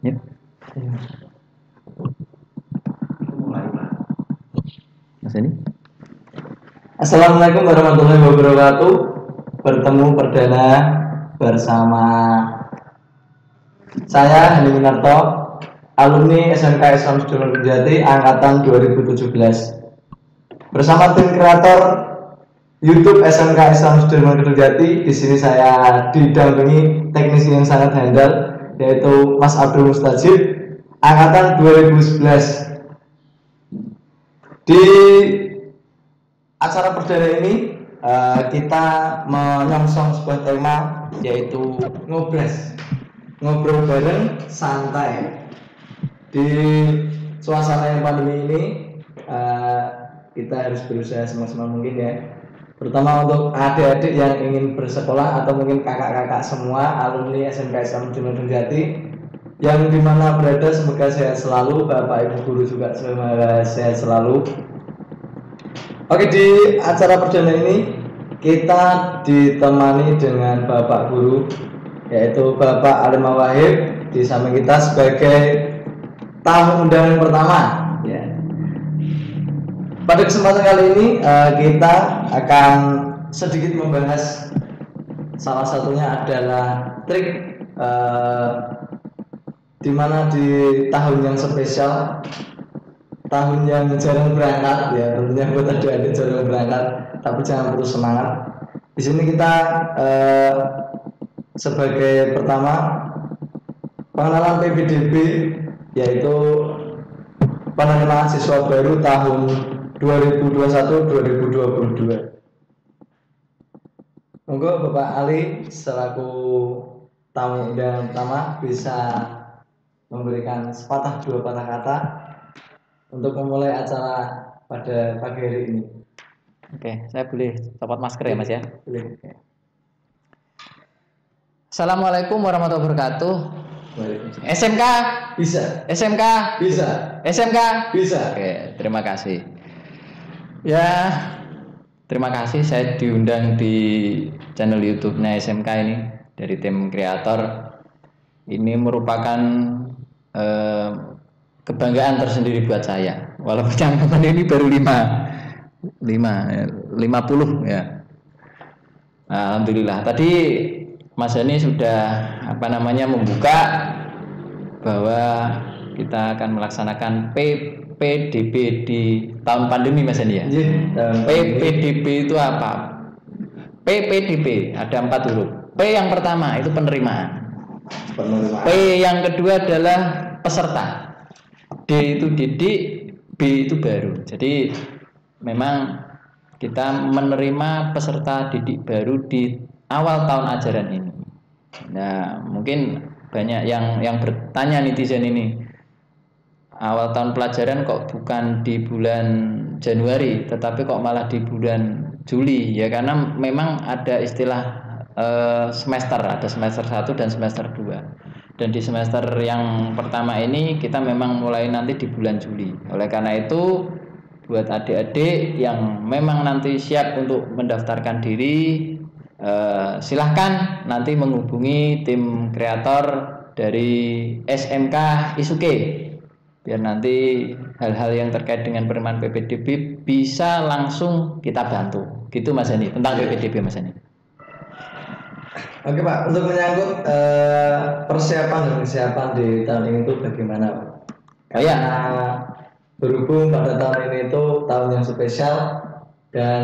Yep. Mas ini. Assalamualaikum warahmatullahi wabarakatuh. Bertemu perdana bersama saya Hani Minarto, alumni SMK Islam Sudirman Kertajati angkatan 2017. Bersama tim kreator YouTube SMK Islam Sudirman Kertajati, di sini saya didampingi teknisi yang sangat handal, yaitu Mas Abdul Mustajib, angkatan 2011. Di acara perdana ini kita menyongsong sebuah tema, yaitu ngobrol bareng santai. Di suasana yang pandemi ini kita harus berusaha semaksimal mungkin ya, terutama untuk adik-adik yang ingin bersekolah atau mungkin kakak-kakak semua alumni SMK Islam Sudirman Kertajati yang dimana berada, semoga sehat selalu. Bapak Ibu guru juga semoga sehat selalu. Oke, di acara perdana ini kita ditemani dengan Bapak Guru, yaitu Bapak Alim Wahib, di samping kita sebagai tamu undangan pertama. Ya. Pada kesempatan kali ini kita akan sedikit membahas, salah satunya adalah trik dimana di tahun yang spesial, tahun yang jarang berangkat ya, tentunya buat adik-adik jarang berangkat, tapi jangan putus semangat. Di sini kita sebagai pertama pengenalan PPDB, yaitu penerimaan siswa baru tahun 2021-2022. Monggo Bapak Ali selaku tamu undangan pertama bisa memberikan sepatah dua patah kata untuk memulai acara pada pagi hari ini. Oke, saya boleh copot masker ya Mas ya? Boleh. Assalamualaikum warahmatullahi wabarakatuh. SMK Bisa. SMK Bisa. SMK Bisa. Oke, terima kasih. Ya, terima kasih saya diundang di channel YouTube-nya SMK ini dari tim kreator. Ini merupakan kebanggaan tersendiri buat saya. Walaupun angkatan ini baru 50 ya. Alhamdulillah. Tadi Mas Hani sudah membuka bahwa kita akan melaksanakan PPDB di tahun pandemi, Mas Hani ya. PPDB itu apa? PPDB ada 4 huruf. P yang pertama itu penerimaan. P yang kedua adalah peserta. D itu didik, B itu baru. Jadi memang kita menerima peserta didik baru di awal tahun ajaran ini. Nah, mungkin banyak yang bertanya netizen ini, awal tahun pelajaran kok bukan di bulan Januari, tetapi kok malah di bulan Juli? Ya karena memang ada istilah semester, ada semester 1 dan semester 2. Dan di semester yang pertama ini kita memang mulai nanti di bulan Juli. Oleh karena itu, buat adik-adik yang memang nanti siap untuk mendaftarkan diri, silahkan nanti menghubungi tim kreator dari SMK Isuke, biar nanti hal-hal yang terkait dengan penerimaan PPDB bisa langsung kita bantu. Gitu Mas Hani, tentang PPDB Mas Hani. Oke Pak, untuk menyangkut persiapan dan kesiapan di tahun ini itu bagaimana Pak? Karena berhubung pada tahun ini itu tahun yang spesial dan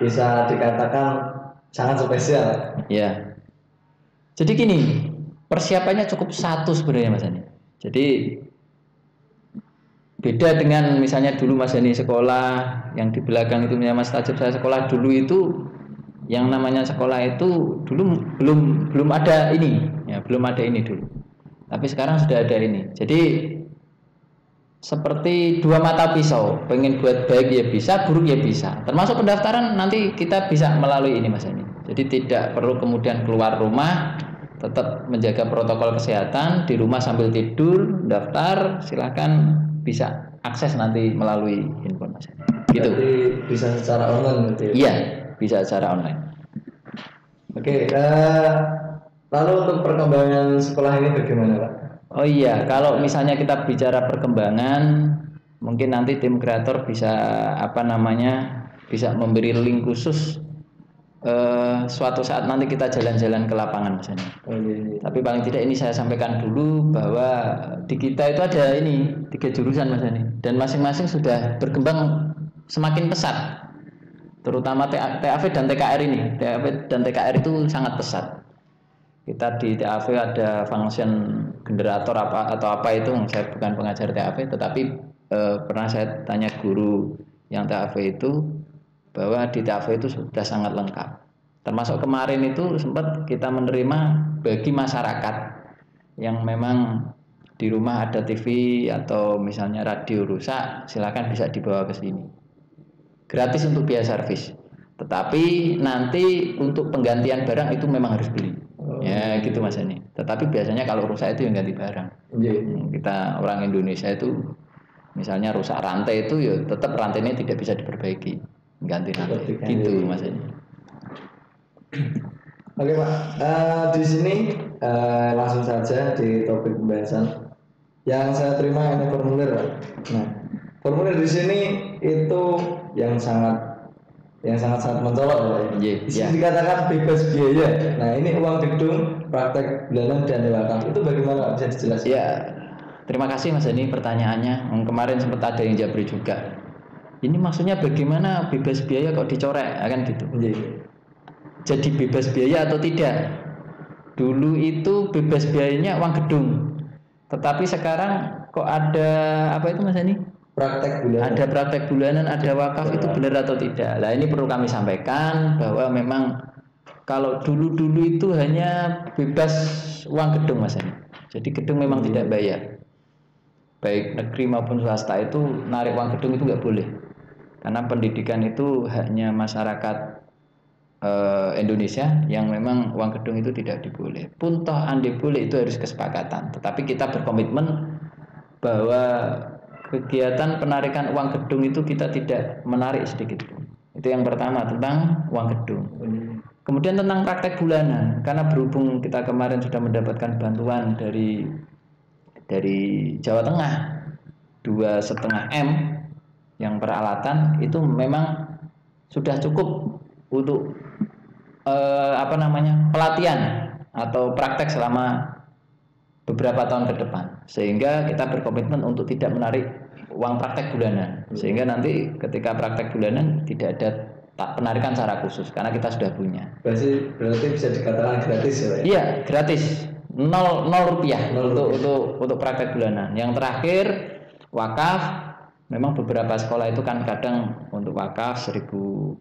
bisa dikatakan sangat spesial. Ya. Jadi gini, persiapannya cukup satu sebenarnya Mas Hani. Jadi beda dengan misalnya dulu Mas Hani sekolah, yang di belakang itu Mas Tajib saya sekolah dulu itu, yang namanya sekolah itu dulu belum ada ini, ya belum ada ini dulu. Tapi sekarang sudah ada ini. Jadi seperti dua mata pisau, pengen buat baik ya bisa, buruk ya bisa. Termasuk pendaftaran nanti kita bisa melalui ini Mas Hani. Jadi tidak perlu kemudian keluar rumah, tetap menjaga protokol kesehatan di rumah sambil tidur, daftar, silakan bisa akses nanti melalui handphone Mas Hani. Gitu. Jadi bisa secara online gitu ya? Iya, bisa secara online. Oke, lalu untuk perkembangan sekolah ini bagaimana Pak? Oh iya, kalau misalnya kita bicara perkembangan, mungkin nanti tim kreator bisa apa namanya, bisa memberi link khusus suatu saat nanti kita jalan-jalan ke lapangan misalnya. Oh, iya. Tapi paling tidak ini saya sampaikan dulu bahwa di kita itu ada ini 3 jurusan Mas ini, dan masing-masing sudah berkembang semakin pesat. Terutama TAV dan TKR ini. TAV dan TKR itu sangat pesat. Kita di TAV ada function generator apa atau apa itu, saya bukan pengajar TAV, tetapi pernah saya tanya guru yang TAV itu bahwa di TAV itu sudah sangat lengkap. Termasuk kemarin itu sempat kita menerima bagi masyarakat yang memang di rumah ada TV atau misalnya radio rusak, silakan bisa dibawa ke sini. Gratis untuk biaya servis. Tetapi nanti untuk penggantian barang itu memang harus beli. Ya gitu Mas ini. Tetapi biasanya kalau rusak itu yang ganti barang. Kita orang Indonesia itu misalnya rusak rantai itu ya tetap rantainya tidak bisa diperbaiki, ganti rantai. Gitu Mas ini. Oke Pak, di sini langsung saja di topik pembahasan. Yang saya terima ini formulir. Nah, formulir di sini itu yang sangat mencolok ya. Di sini dikatakan bebas biaya. Nah, ini uang gedung, praktek bulanan dan wakaf. Itu bagaimana bisa dijelaskan? Ya, terima kasih Mas ini pertanyaannya. Kemarin sempat ada yang jabri juga. Ini maksudnya bagaimana bebas biaya kok dicorek, kan gitu. Jadi bebas biaya atau tidak? Dulu itu bebas biayanya uang gedung. Tetapi sekarang kok ada apa itu Mas ini? Praktek bulanan. Ada praktek bulanan, ada wakaf, itu benar atau tidak? Nah ini perlu kami sampaikan bahwa memang kalau dulu itu hanya bebas uang gedung Mas ini. Jadi gedung memang tidak bayar. Baik negeri maupun swasta itu narik uang gedung itu nggak boleh. Karena pendidikan itu haknya masyarakat Indonesia yang memang uang gedung itu tidak diboleh. Pun toh andai boleh itu harus kesepakatan. Tetapi kita berkomitmen bahwa kegiatan penarikan uang gedung itu kita tidak menarik sedikit pun. Itu yang pertama tentang uang gedung. Kemudian tentang praktek bulanan, karena berhubung kita kemarin sudah mendapatkan bantuan dari Jawa Tengah 2,5 M yang peralatan itu memang sudah cukup untuk pelatihan atau praktek selama beberapa tahun ke depan, sehingga kita berkomitmen untuk tidak menarik uang praktek bulanan, sehingga nanti ketika praktek bulanan tidak ada penarikan secara khusus karena kita sudah punya. Berarti bisa dikatakan gratis ya? Iya, gratis. 0 rupiah untuk praktek bulanan. Yang terakhir wakaf. Memang beberapa sekolah itu kan kadang untuk wakaf 1.000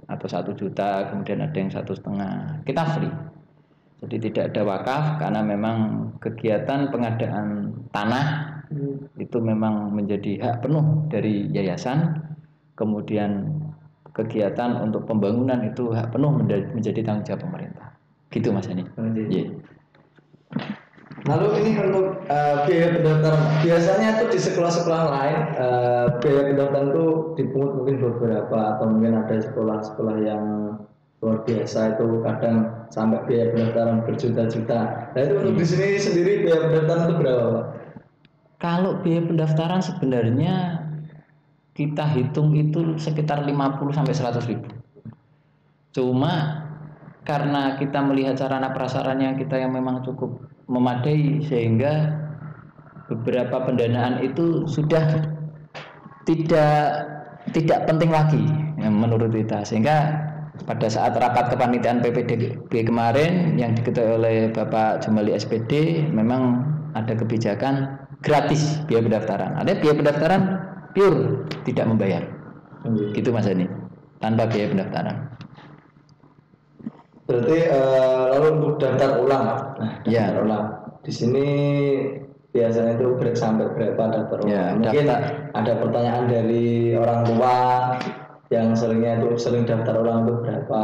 atau 1 juta, kemudian ada yang 1,5. Kita free. Jadi tidak ada wakaf karena memang kegiatan pengadaan tanah itu memang menjadi hak penuh dari yayasan. Kemudian kegiatan untuk pembangunan itu hak penuh menjadi tanggung jawab pemerintah. Gitu Mas Ani. Yeah. Lalu ini untuk biaya pendaftaran, biasanya tuh di sekolah-sekolah lain biaya pendaftaran itu dipungut mungkin beberapa, atau mungkin ada sekolah-sekolah yang luar biasa itu kadang sampai biaya pendaftaran berjuta-juta. Nah itu untuk di sini sendiri biaya pendaftaran itu berapa Pak? Kalau biaya pendaftaran sebenarnya kita hitung itu sekitar 50 sampai 100 ribu. Cuma karena kita melihat sarana prasarana kita yang memang cukup memadai, sehingga beberapa pendanaan itu sudah tidak penting lagi menurut kita, sehingga pada saat rapat kepanitiaan PPDB kemarin yang diketuai oleh Bapak Jumali SPD, memang ada kebijakan gratis biaya pendaftaran. Ada biaya pendaftaran pure tidak membayar. Gitu Mas Ani, tanpa biaya pendaftaran. Berarti lalu untuk daftar ulang, daftar ulang di sini biasanya itu sampai berapa daftar ulang? Ya, mungkin ada pertanyaan dari orang tua yang sering daftar ulang itu berapa?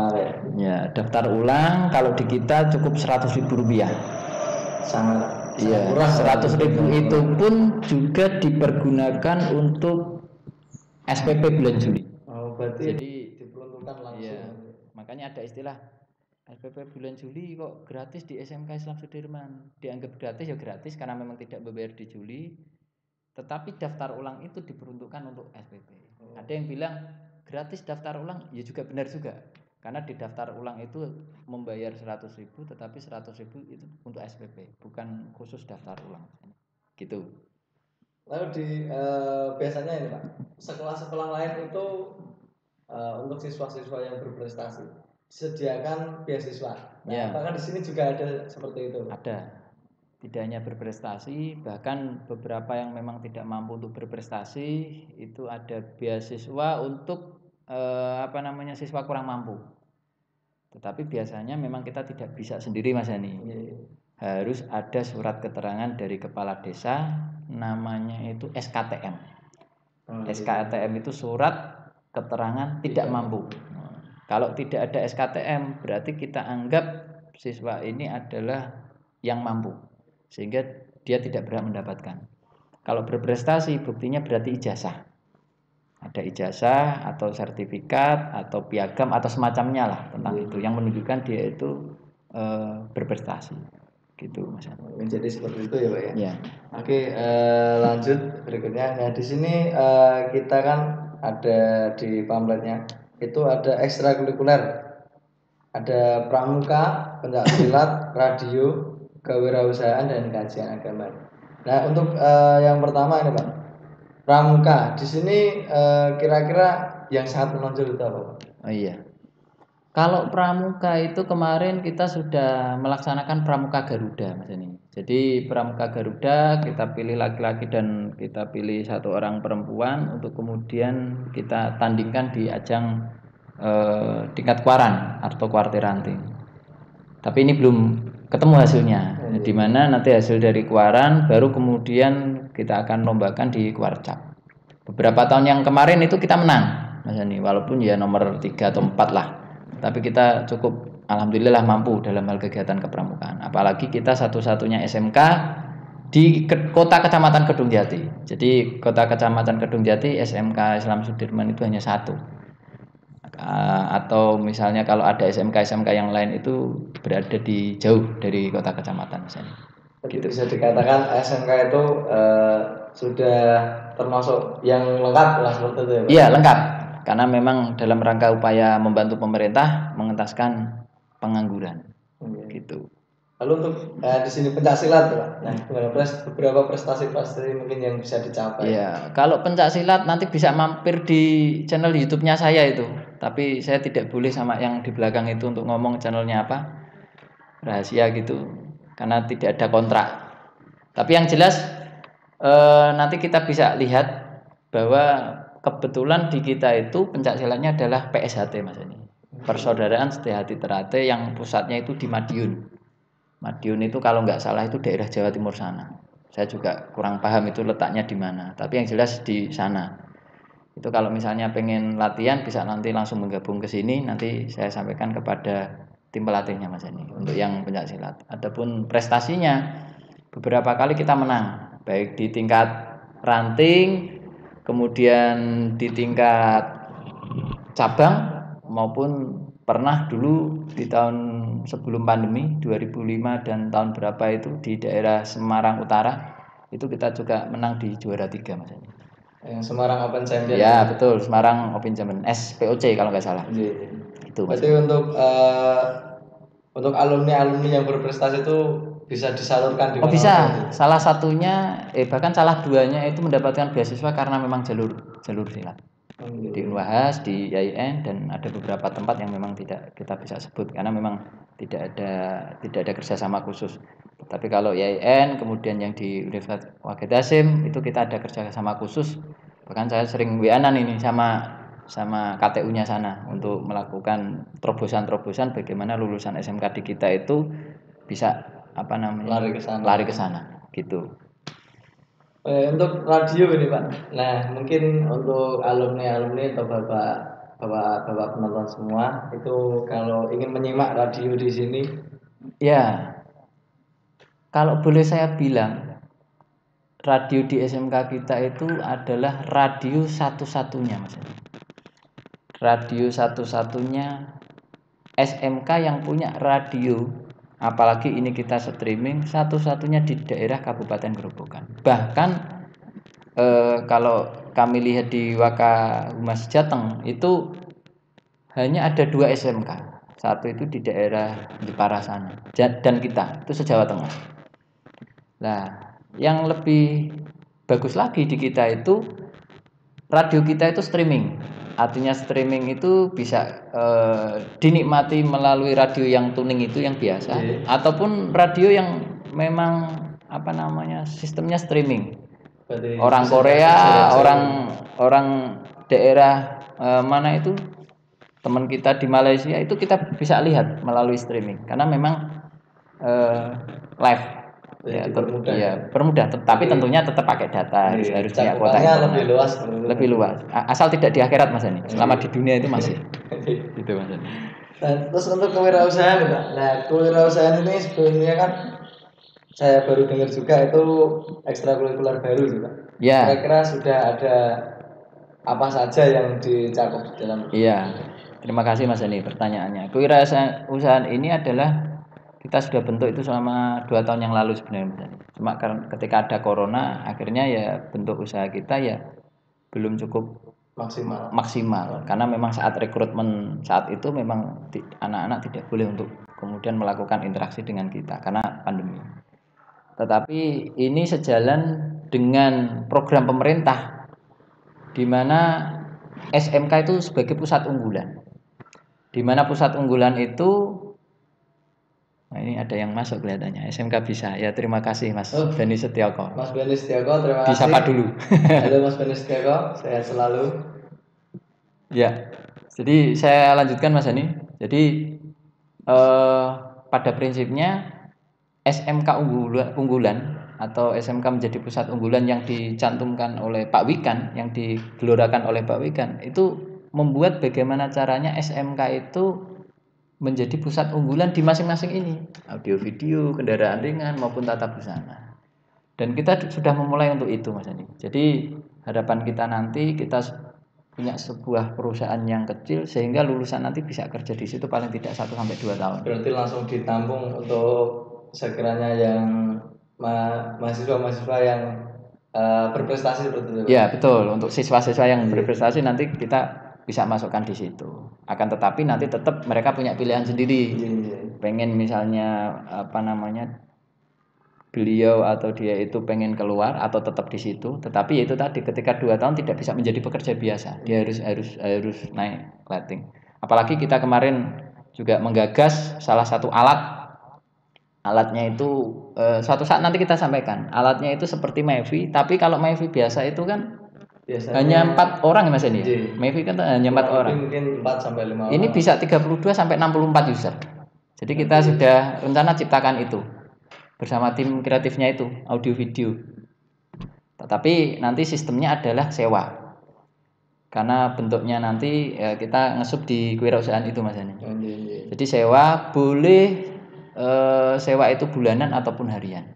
Ya, daftar ulang kalau di kita cukup 100 ribu rupiah. Sangat murah. 100 ribu itu pun juga dipergunakan untuk SPP bulan Juli. Oh, berarti jadi diperuntukkan langsung. Ya, makanya ada istilah SPP bulan Juli kok gratis di SMK Islam Sudirman. Dianggap gratis ya gratis karena memang tidak membayar di Juli. Tetapi daftar ulang itu diperuntukkan untuk SPP. Ada yang bilang gratis daftar ulang, ya juga benar juga. Karena di daftar ulang itu membayar 100.000, tetapi 100.000 itu untuk SPP, bukan khusus daftar ulang. Gitu. Lalu biasanya ini Pak, sekolah-sekolah lain itu untuk siswa-siswa yang berprestasi disediakan beasiswa. Nah, Ya. apakah di sini juga ada seperti itu? Ada. Tidak hanya berprestasi, bahkan beberapa yang memang tidak mampu untuk berprestasi itu ada beasiswa untuk siswa kurang mampu. Tetapi biasanya memang kita tidak bisa sendiri Mas Yani. Harus ada surat keterangan dari kepala desa, namanya itu SKTM. SKTM itu surat keterangan tidak mampu. Kalau tidak ada SKTM berarti kita anggap siswa ini adalah yang mampu, sehingga dia tidak berhak mendapatkan. Kalau berprestasi buktinya berarti ijazah. Ada ijazah atau sertifikat atau piagam atau semacamnya lah tentang itu yang menunjukkan dia itu berprestasi. Gitu Mas. Menjadi seperti itu ya Pak ya. Ya. Oke, lanjut berikutnya. Nah, di sini kita kan ada di pamfletnya itu ada ekstrakurikuler, ada pramuka, pencak silat, radio, kewirausahaan dan kajian agama. Nah, untuk yang pertama ini Pak, pramuka. Di sini kira-kira yang sangat menonjol itu apa Pak? Oh iya. Kalau pramuka itu kemarin kita sudah melaksanakan pramuka Garuda Mas ini. Jadi pramuka Garuda kita pilih laki-laki dan kita pilih satu orang perempuan untuk kemudian kita tandingkan di ajang tingkat kuaran atau kuartir ranting. Tapi ini belum ketemu hasilnya. Di mana nanti hasil dari kuaran baru kemudian kita akan lombakan di kuarcap. Beberapa tahun yang kemarin itu kita menang Mas Yani, walaupun ya nomor 3 atau 4 lah. Tapi kita cukup alhamdulillah mampu dalam hal kegiatan kepramukaan. Apalagi kita satu-satunya SMK di kota kecamatan Kedungjati. Jadi kota kecamatan Kedungjati SMK Islam Sudirman itu hanya satu. Atau misalnya kalau ada SMK yang lain itu berada di jauh dari kota kecamatan misalnya. Gitu. Bisa dikatakan SMK itu sudah termasuk yang lengkap lah seperti itu ya Pak? Iya lengkap. Karena memang dalam rangka upaya membantu pemerintah mengentaskan pengangguran. Gitu. Lalu untuk di sini pencaksilat Pak. Nah, beberapa prestasi mungkin yang bisa dicapai. Iya, kalau pencaksilat nanti bisa mampir di channel YouTube-nya saya itu. Tapi saya tidak boleh sama yang di belakang itu untuk ngomong channelnya apa. Rahasia gitu. Karena tidak ada kontrak. Tapi yang jelas nanti kita bisa lihat bahwa kebetulan di kita itu pencaksilatnya adalah PSHT Mas ini. Persaudaraan Setia-Hati Ternate yang pusatnya itu di Madiun. Madiun itu kalau nggak salah itu daerah Jawa Timur sana. Saya juga kurang paham itu letaknya di mana. Tapi yang jelas di sana. Itu kalau misalnya pengen latihan bisa nanti langsung menggabung ke sini. Nanti saya sampaikan kepada tim pelatihnya Mas ini untuk yang pencaksilat. Adapun prestasinya beberapa kali kita menang, baik di tingkat ranting, kemudian di tingkat cabang maupun pernah dulu di tahun sebelum pandemi 2005 dan tahun berapa itu di daerah Semarang Utara itu kita juga menang di juara 3 Mas. Yang Semarang Open Champion. Ya betul, Semarang Open Champion SPOC kalau nggak salah. Itu Mas. Berarti untuk alumni yang berprestasi itu bisa disalurkan di mana? Bisa. Salah satunya bahkan salah duanya itu mendapatkan beasiswa karena memang jalur silat. Di Unwahas, di IAIN dan ada beberapa tempat yang memang tidak kita bisa sebut karena memang tidak ada kerjasama khusus. Tapi kalau IAIN kemudian yang di Universitas Wahid Hasim itu kita ada kerjasama khusus. Bahkan saya sering WA-an ini sama KTU-nya sana untuk melakukan terobosan bagaimana lulusan SMK di kita itu bisa lari ke sana gitu. Untuk radio ini Pak. Nah, mungkin untuk alumni atau bapak penonton semua itu kalau ingin menyimak radio di sini, ya kalau boleh saya bilang radio di SMK kita itu adalah radio satu-satunya Mas. Radio satu-satunya SMK yang punya radio, apalagi ini kita streaming satu-satunya di daerah Kabupaten Grobogan. Bahkan kalau kami lihat di Wakahumas Jateng itu hanya ada 2 SMK. Satu itu di daerah Jepara sana dan kita itu se-Jawa Tengah. Nah, yang lebih bagus lagi di kita itu radio kita itu streaming. Artinya streaming itu bisa dinikmati melalui radio yang tuning itu yang biasa, ataupun radio yang memang apa namanya sistemnya streaming. Berarti Orang bisa Korea, diakses orang daerah mana itu teman kita di Malaysia itu kita bisa lihat melalui streaming karena memang live. Ya, permudah. Tapi tentunya tetap pakai data, harus punya kuota lebih luas. Lebih luas. Asal tidak di akhirat Mas Ani. Selama di dunia itu masih. Gitu Mas Ani. Dan terus untuk kewirausahaan Pak. Nah, kewirausahaan ini sebenarnya kan saya baru dengar juga itu ekstrakurikuler baru juga. Ya. Kira-kira sudah ada apa saja yang dicakup di dalam? Iya. Terima kasih Mas Ani pertanyaannya. Kewirausahaan ini adalah kita sudah bentuk itu selama 2 tahun yang lalu sebenarnya Mas Ani. Cuma karena ketika ada corona akhirnya ya bentuk usaha kita ya belum cukup maksimal karena memang saat rekrutmen saat itu memang anak-anak tidak boleh untuk kemudian melakukan interaksi dengan kita karena pandemi. Tetapi ini sejalan dengan program pemerintah di mana SMK itu sebagai pusat unggulan. Di mana pusat unggulan itu nah ini ada yang masuk kelihatannya SMK bisa ya, terima kasih Mas Beni Setioko. Mas Beni Setioko, terima kasih. Disapa dulu. Halo Mas Beni Setioko, sehat selalu. Ya, jadi saya lanjutkan Mas Ani. Jadi pada prinsipnya SMK unggulan atau SMK menjadi pusat unggulan yang dicantumkan oleh Pak Wikan, yang digelorakan oleh Pak Wikan itu membuat bagaimana caranya SMK itu menjadi pusat unggulan di masing-masing ini, audio video, kendaraan ringan maupun tata busana. Dan kita sudah memulai untuk itu Mas Andi. Jadi harapan kita nanti kita punya sebuah perusahaan yang kecil sehingga lulusan nanti bisa kerja di situ paling tidak 1 sampai 2 tahun. Berarti langsung ditampung untuk sekiranya yang mahasiswa-mahasiswa yang berprestasi seperti itu. Ya, betul. Untuk siswa-siswa yang berprestasi nanti kita bisa masukkan di situ. Akan tetapi nanti tetap mereka punya pilihan sendiri. Pengen misalnya apa namanya beliau atau dia itu pengen keluar atau tetap di situ. Tetapi itu tadi ketika 2 tahun tidak bisa menjadi pekerja biasa. Dia harus naik rating. Apalagi kita kemarin juga menggagas salah satu alatnya itu suatu saat nanti kita sampaikan. Alatnya itu seperti Mevi, tapi kalau Mevi biasa itu kan biasanya hanya 4 orang Mas ini ya. Mevi kan hanya 4 orang. Mungkin 4 sampai 5 orang. Ini bisa 32 sampai 64 user. Jadi kita sudah rencana ciptakan itu bersama tim kreatifnya itu, audio video. Tetapi nanti sistemnya adalah sewa. Karena bentuknya nanti kita ngesup di kewirausahaan itu Mas Ani. Jadi sewa boleh sewa itu bulanan ataupun harian.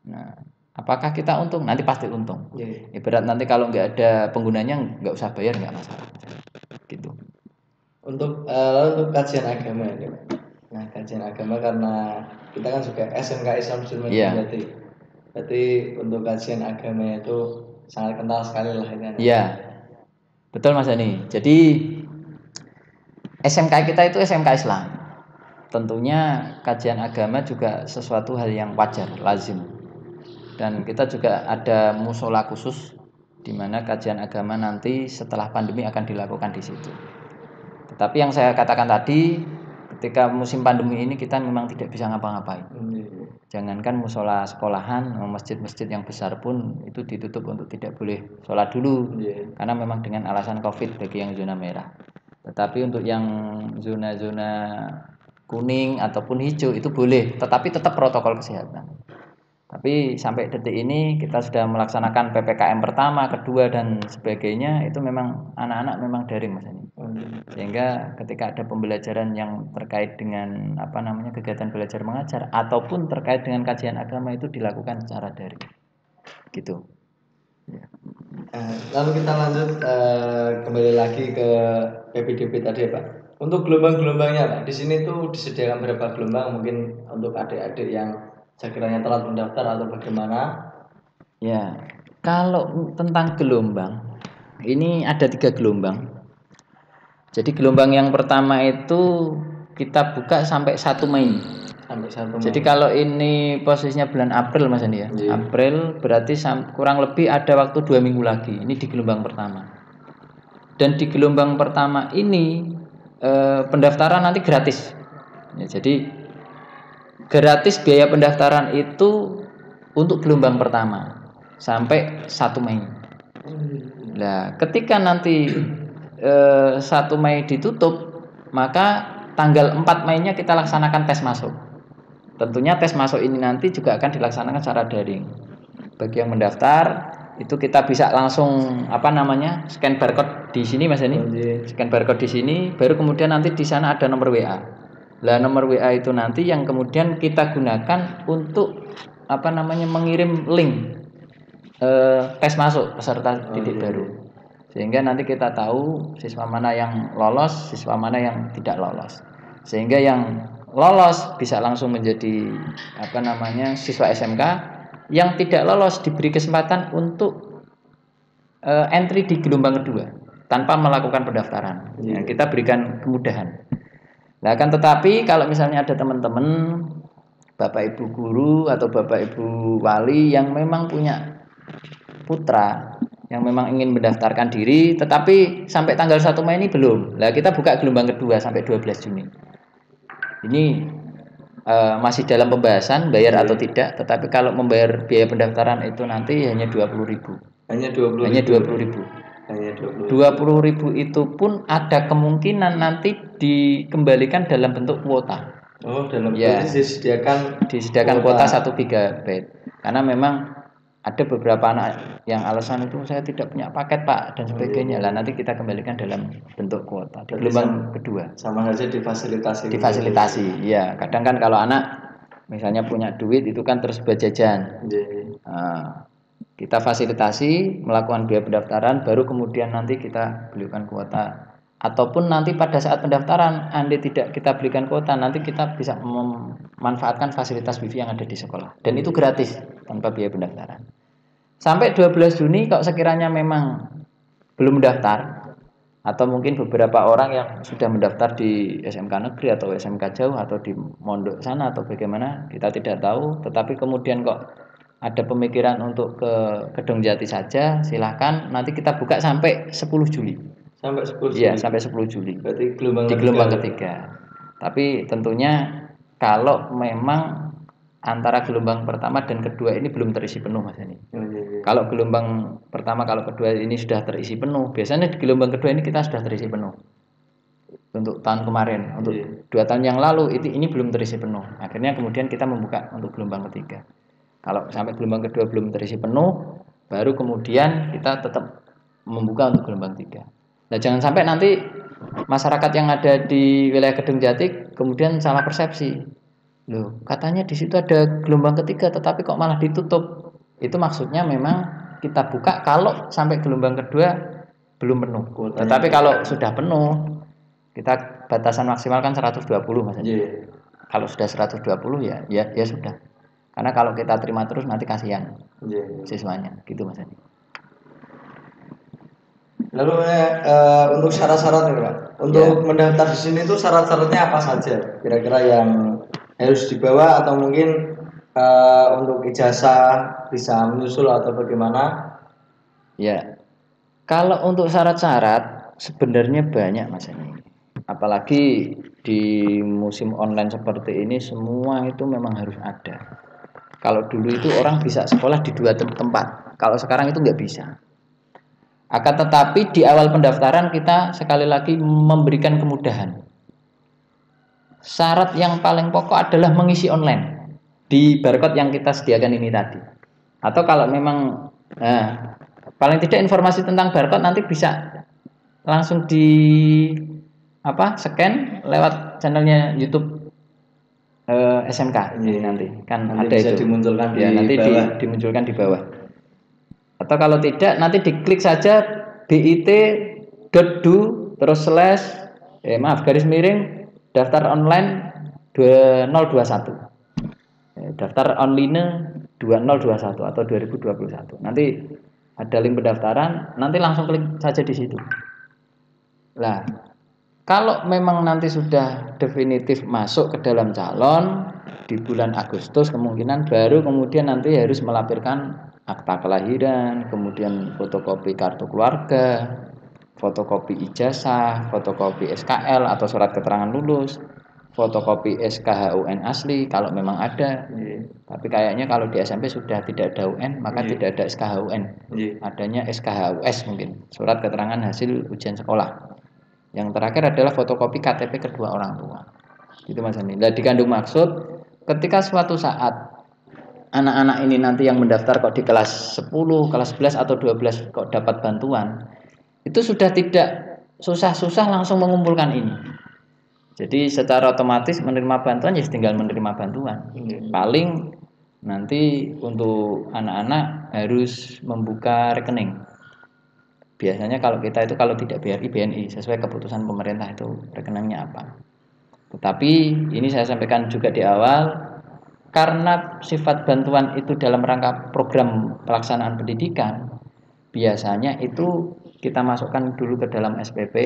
Nah, apakah kita untung? Nanti pasti untung. Ibarat nanti kalau nggak ada penggunanya nggak usah bayar, nggak masalah. Gitu. Untuk kajian agama ya. Nah, kajian agama karena kita kan juga SMK Islam Muslim berarti untuk kajian agama itu sangat kental sekali lah ini. Iya. Betul Mas Ani. Jadi SMK kita itu SMK Islam. Tentunya kajian agama juga sesuatu hal yang wajar, lazim. Dan kita juga ada musola khusus di mana kajian agama nanti setelah pandemi akan dilakukan di situ. Tetapi yang saya katakan tadi, ketika musim pandemi ini kita memang tidak bisa ngapa-ngapain. Jangankan musola sekolahan, masjid-masjid yang besar pun itu ditutup untuk tidak boleh sholat dulu, karena memang dengan alasan COVID bagi yang zona merah. Tetapi untuk yang zona-zona kuning ataupun hijau itu boleh, tetapi tetap protokol kesehatan. Tapi sampai detik ini kita sudah melaksanakan PPKM pertama, kedua dan sebagainya itu memang anak-anak memang daring Mas ini. Sehingga ketika ada pembelajaran yang terkait dengan apa namanya kegiatan belajar mengajar ataupun terkait dengan kajian agama itu dilakukan secara daring. Gitu. Lalu kita lanjut kembali lagi ke PPDB tadi ya Pak. Untuk gelombang-gelombangnya Pak, di sini tuh disediakan berapa gelombang mungkin untuk adik-adik yang sekiranya telat mendaftar atau bagaimana? Ya, kalau tentang gelombang, ini ada 3 gelombang. Jadi gelombang yang pertama itu kita buka sampai 1 Mei. Sampai 1 Mei. Jadi kalau ini posisinya bulan April Mas Andi ya. Iya. April berarti kurang lebih ada waktu 2 minggu lagi. Ini di gelombang pertama. Dan di gelombang pertama ini pendaftaran nanti gratis. Ya, jadi gratis biaya pendaftaran itu untuk gelombang pertama sampai 1 Mei. Nah, ketika nanti 1 Mei ditutup, maka tanggal 4 Mei-nya kita laksanakan tes masuk. Tentunya tes masuk ini nanti juga akan dilaksanakan secara daring. Bagi yang mendaftar itu kita bisa langsung scan barcode di sini Mas Ani. Scan barcode di sini, baru kemudian nanti di sana ada nomor WA. Lah nomor WA itu nanti yang kemudian kita gunakan untuk mengirim link tes masuk peserta didik baru. Sehingga nanti kita tahu siswa mana yang lolos, siswa mana yang tidak lolos. Sehingga yang lolos bisa langsung menjadi siswa SMK, yang tidak lolos diberi kesempatan untuk entry di gelombang kedua tanpa melakukan pendaftaran. Ya, kita berikan kemudahan. Nah, akan tetapi kalau misalnya ada teman-teman Bapak Ibu guru atau Bapak Ibu wali yang memang punya putra yang memang ingin mendaftarkan diri tetapi sampai tanggal 1 Mei ini belum. Nah, kita buka gelombang kedua sampai 12 Juni. Ini masih dalam pembahasan bayar atau tidak, tetapi kalau membayar biaya pendaftaran itu nanti hanya 20.000. Hanya 20.000. Hanya 20.000. Hanya 20.000 itu pun ada kemungkinan nanti dikembalikan dalam bentuk kuota. Oh, dalam bentuk disediakan kuota 1 GB. Karena memang ada beberapa anak yang alasan itu saya tidak punya paket Pak dan sebagainya. Lah nanti kita kembalikan dalam bentuk kuota di gelombang kedua. Sama saja difasilitasi. Difasilitasi, ya. Kadang kan kalau anak misalnya punya duit itu kan terus buat jajan. Kita fasilitasi melakukan biaya pendaftaran, baru kemudian nanti kita belikan kuota. Ataupun nanti pada saat pendaftaran andai tidak kita belikan kuota, nanti kita bisa memanfaatkan fasilitas wifi yang ada di sekolah. Dan itu gratis tanpa biaya pendaftaran. Sampai 12 Juni kalau sekiranya memang belum mendaftar, atau mungkin beberapa orang yang sudah mendaftar di SMK negeri atau SMK jauh atau di mondok sana atau bagaimana, kita tidak tahu. Tetapi kemudian kok ada pemikiran untuk ke Kedung Jati saja, silahkan nanti kita buka sampai 10 Juli. Sampai 10 Juli. Iya, sampai 10 Juli. Berarti di gelombang ketiga. Tapi tentunya kalau memang antara gelombang pertama dan kedua ini belum terisi penuh Mas ini. Kalau gelombang pertama kalau kedua ini sudah terisi penuh, biasanya di gelombang kedua ini kita sudah terisi penuh. Untuk tahun kemarin, untuk 2 tahun yang lalu ini belum terisi penuh. Akhirnya kemudian kita membuka untuk gelombang ketiga. Kalau sampai gelombang kedua belum terisi penuh, baru kemudian kita tetap membuka untuk gelombang 3. Nah, jangan sampai nanti masyarakat yang ada di wilayah Kedung Jati kemudian salah persepsi. Loh, katanya di situ ada gelombang ketiga tetapi kok malah ditutup. Itu maksudnya memang kita buka kalau sampai gelombang kedua belum penuh. Tetapi kalau sudah penuh, kita batasan maksimal kan 120 Mas. Kalau sudah 120 ya sudah. Karena kalau kita terima terus nanti kasihan siswanya, gitu Mas. Lalu untuk syarat-syaratnya Pak, untuk mendaftar di sini tuh syarat-syaratnya apa saja? Kira-kira yang harus dibawa atau mungkin untuk ijazah bisa menyusul atau bagaimana? Ya, kalau untuk syarat-syarat sebenarnya banyak Mas ini. Apalagi di musim online seperti ini semua itu memang harus ada. Kalau dulu itu orang bisa sekolah di 2 tempat, kalau sekarang itu nggak bisa. Akan tetapi di awal pendaftaran kita sekali lagi memberikan kemudahan. Syarat yang paling pokok adalah mengisi online di barcode yang kita sediakan ini tadi. Atau kalau memang paling tidak informasi tentang barcode nanti bisa langsung di scan lewat channelnya YouTube SMK ini nanti kan nanti ada bisa itu dimunculkan nanti dimunculkan di bawah. Atau kalau tidak nanti diklik saja bit.do terus Maaf, garis miring daftar online 2021. Daftar online 2021 atau 2021. Nanti ada link pendaftaran, nanti langsung klik saja di situ. Nah, kalau memang nanti sudah definitif masuk ke dalam calon di bulan Agustus, kemungkinan baru kemudian nanti harus melampirkan akta kelahiran, kemudian fotokopi kartu keluarga, fotokopi ijazah, fotokopi SKL atau surat keterangan lulus, fotokopi SKHUN asli kalau memang ada. Tapi kayaknya kalau di SMP sudah tidak ada UN, maka tidak ada SKHUN. Adanya SKHUS mungkin, surat keterangan hasil ujian sekolah. Yang terakhir adalah fotokopi KTP kedua orang tua. Itu Mas Ani. Nah, dikandung maksud ketika suatu saat anak-anak ini nanti yang mendaftar kok di kelas 10, kelas 11 atau 12 kok dapat bantuan, itu sudah tidak susah-susah langsung mengumpulkan ini. Jadi secara otomatis menerima bantuan ya tinggal menerima bantuan. Paling nanti untuk anak-anak harus membuka rekening. Biasanya kalau kita itu kalau tidak BRI, BNI sesuai keputusan pemerintah itu rekeningnya apa. Tetapi ini saya sampaikan juga di awal, karena sifat bantuan itu dalam rangka program pelaksanaan pendidikan, biasanya itu kita masukkan dulu ke dalam SPP,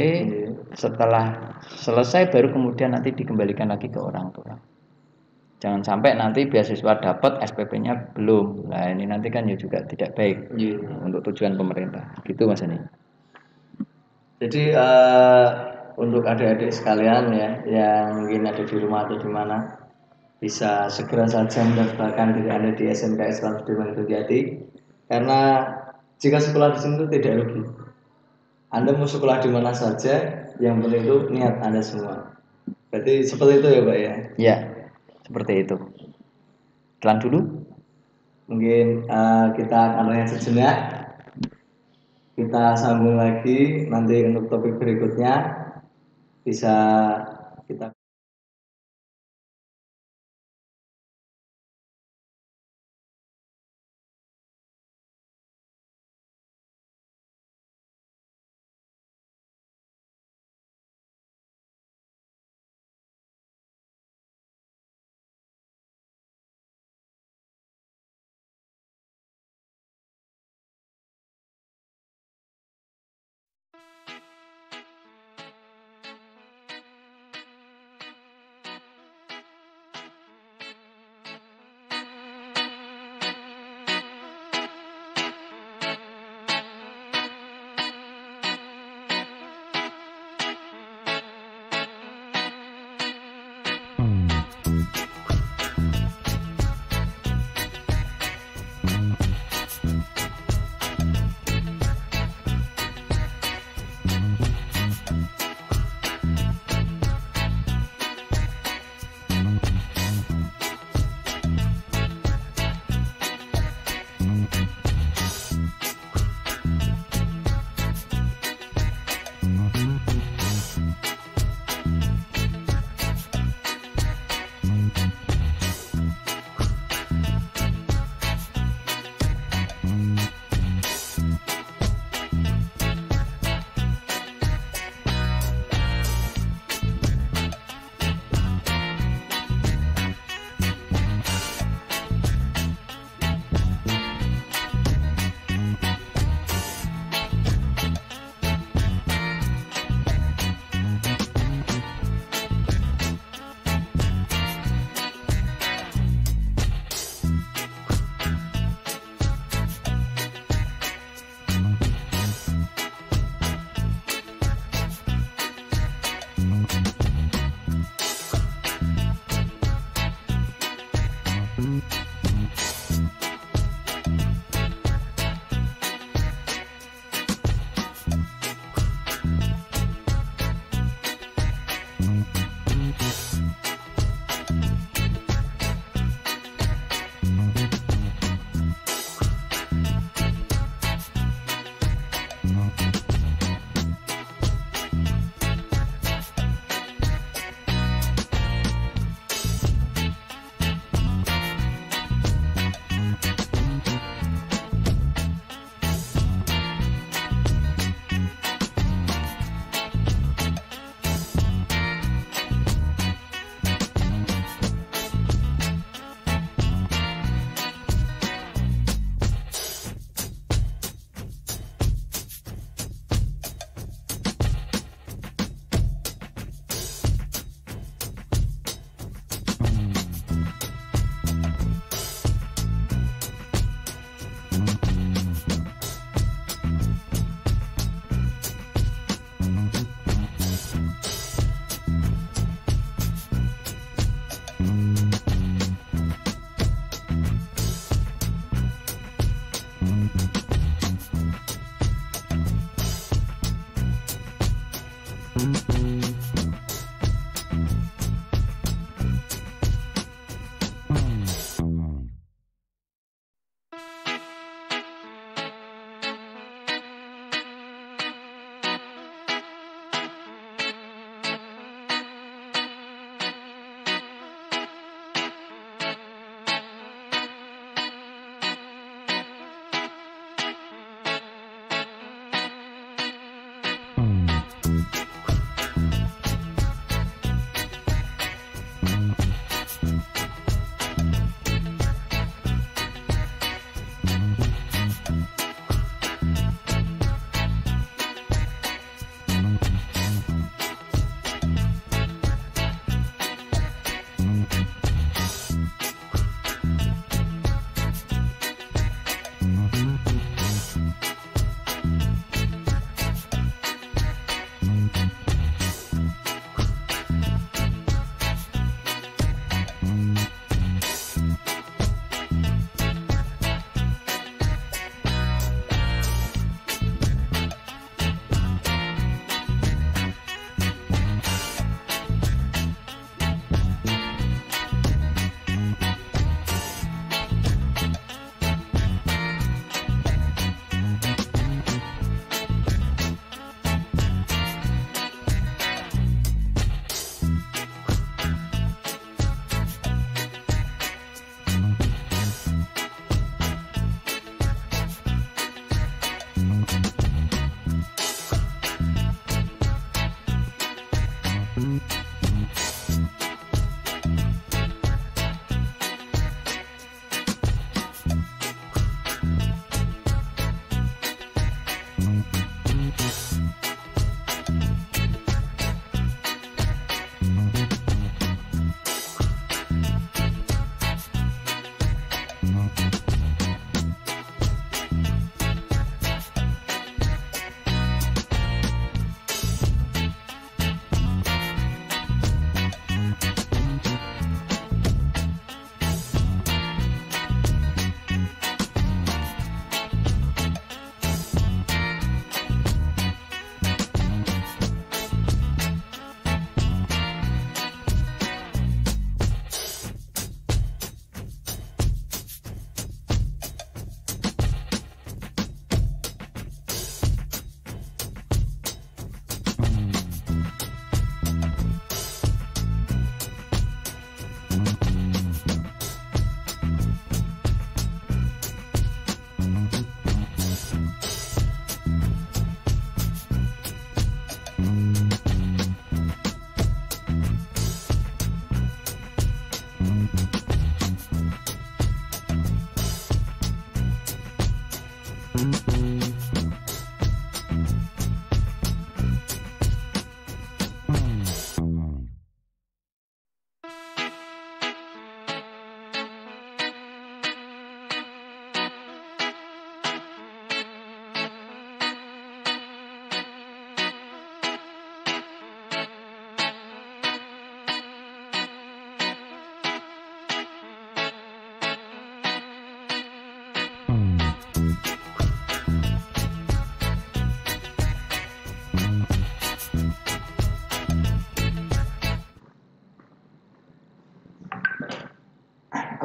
setelah selesai baru kemudian nanti dikembalikan lagi ke orang tua. Jangan sampai nanti beasiswa dapat SPP-nya belum. Nah ini nanti kan ya juga tidak baik untuk tujuan pemerintah. Gitu Mas Ani. Jadi untuk adik-adik sekalian ya yang mungkin ada di rumah atau di mana, bisa segera saja mendaftarkan diri Anda di SMK Islam Sudirman Sujati, karena jika sekolah di sini itu tidak rugi. Anda mau sekolah di mana saja, yang penting itu niat Anda semua. Berarti seperti itu ya Pak ya? Ya, seperti itu. Iklan dulu. Mungkin kita akan rehat sejenak. Kita sambung lagi nanti untuk topik berikutnya. Bisa kita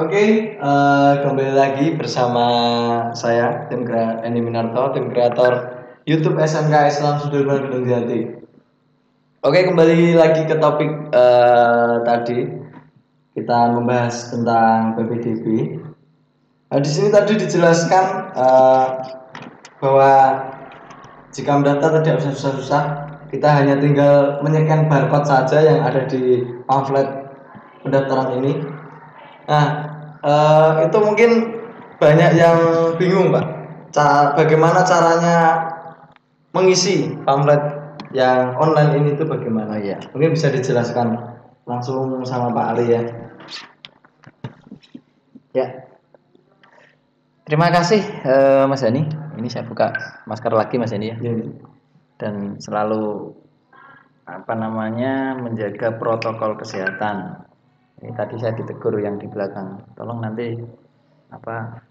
Oke, kembali lagi bersama saya Eni Minarto, tim kreator YouTube SMK Islam Sudirman Gedung Jati. Oke, kembali lagi ke topik tadi kita membahas tentang PPDB. Nah, di sini tadi dijelaskan bahwa jika mendaftar tidak usah susah-susah, kita hanya tinggal menyekan barcode saja yang ada di pamflet pendaftaran ini. Nah, itu mungkin banyak yang bingung, Pak. Bagaimana caranya mengisi pamflet yang online ini itu bagaimana ya? Mungkin bisa dijelaskan langsung sama Pak Ali ya. Ya. Terima kasih Mas Dani. Ini saya buka masker lagi Mas Dani ya. Dan selalu menjaga protokol kesehatan. Ini tadi saya ditegur yang di belakang. Tolong nanti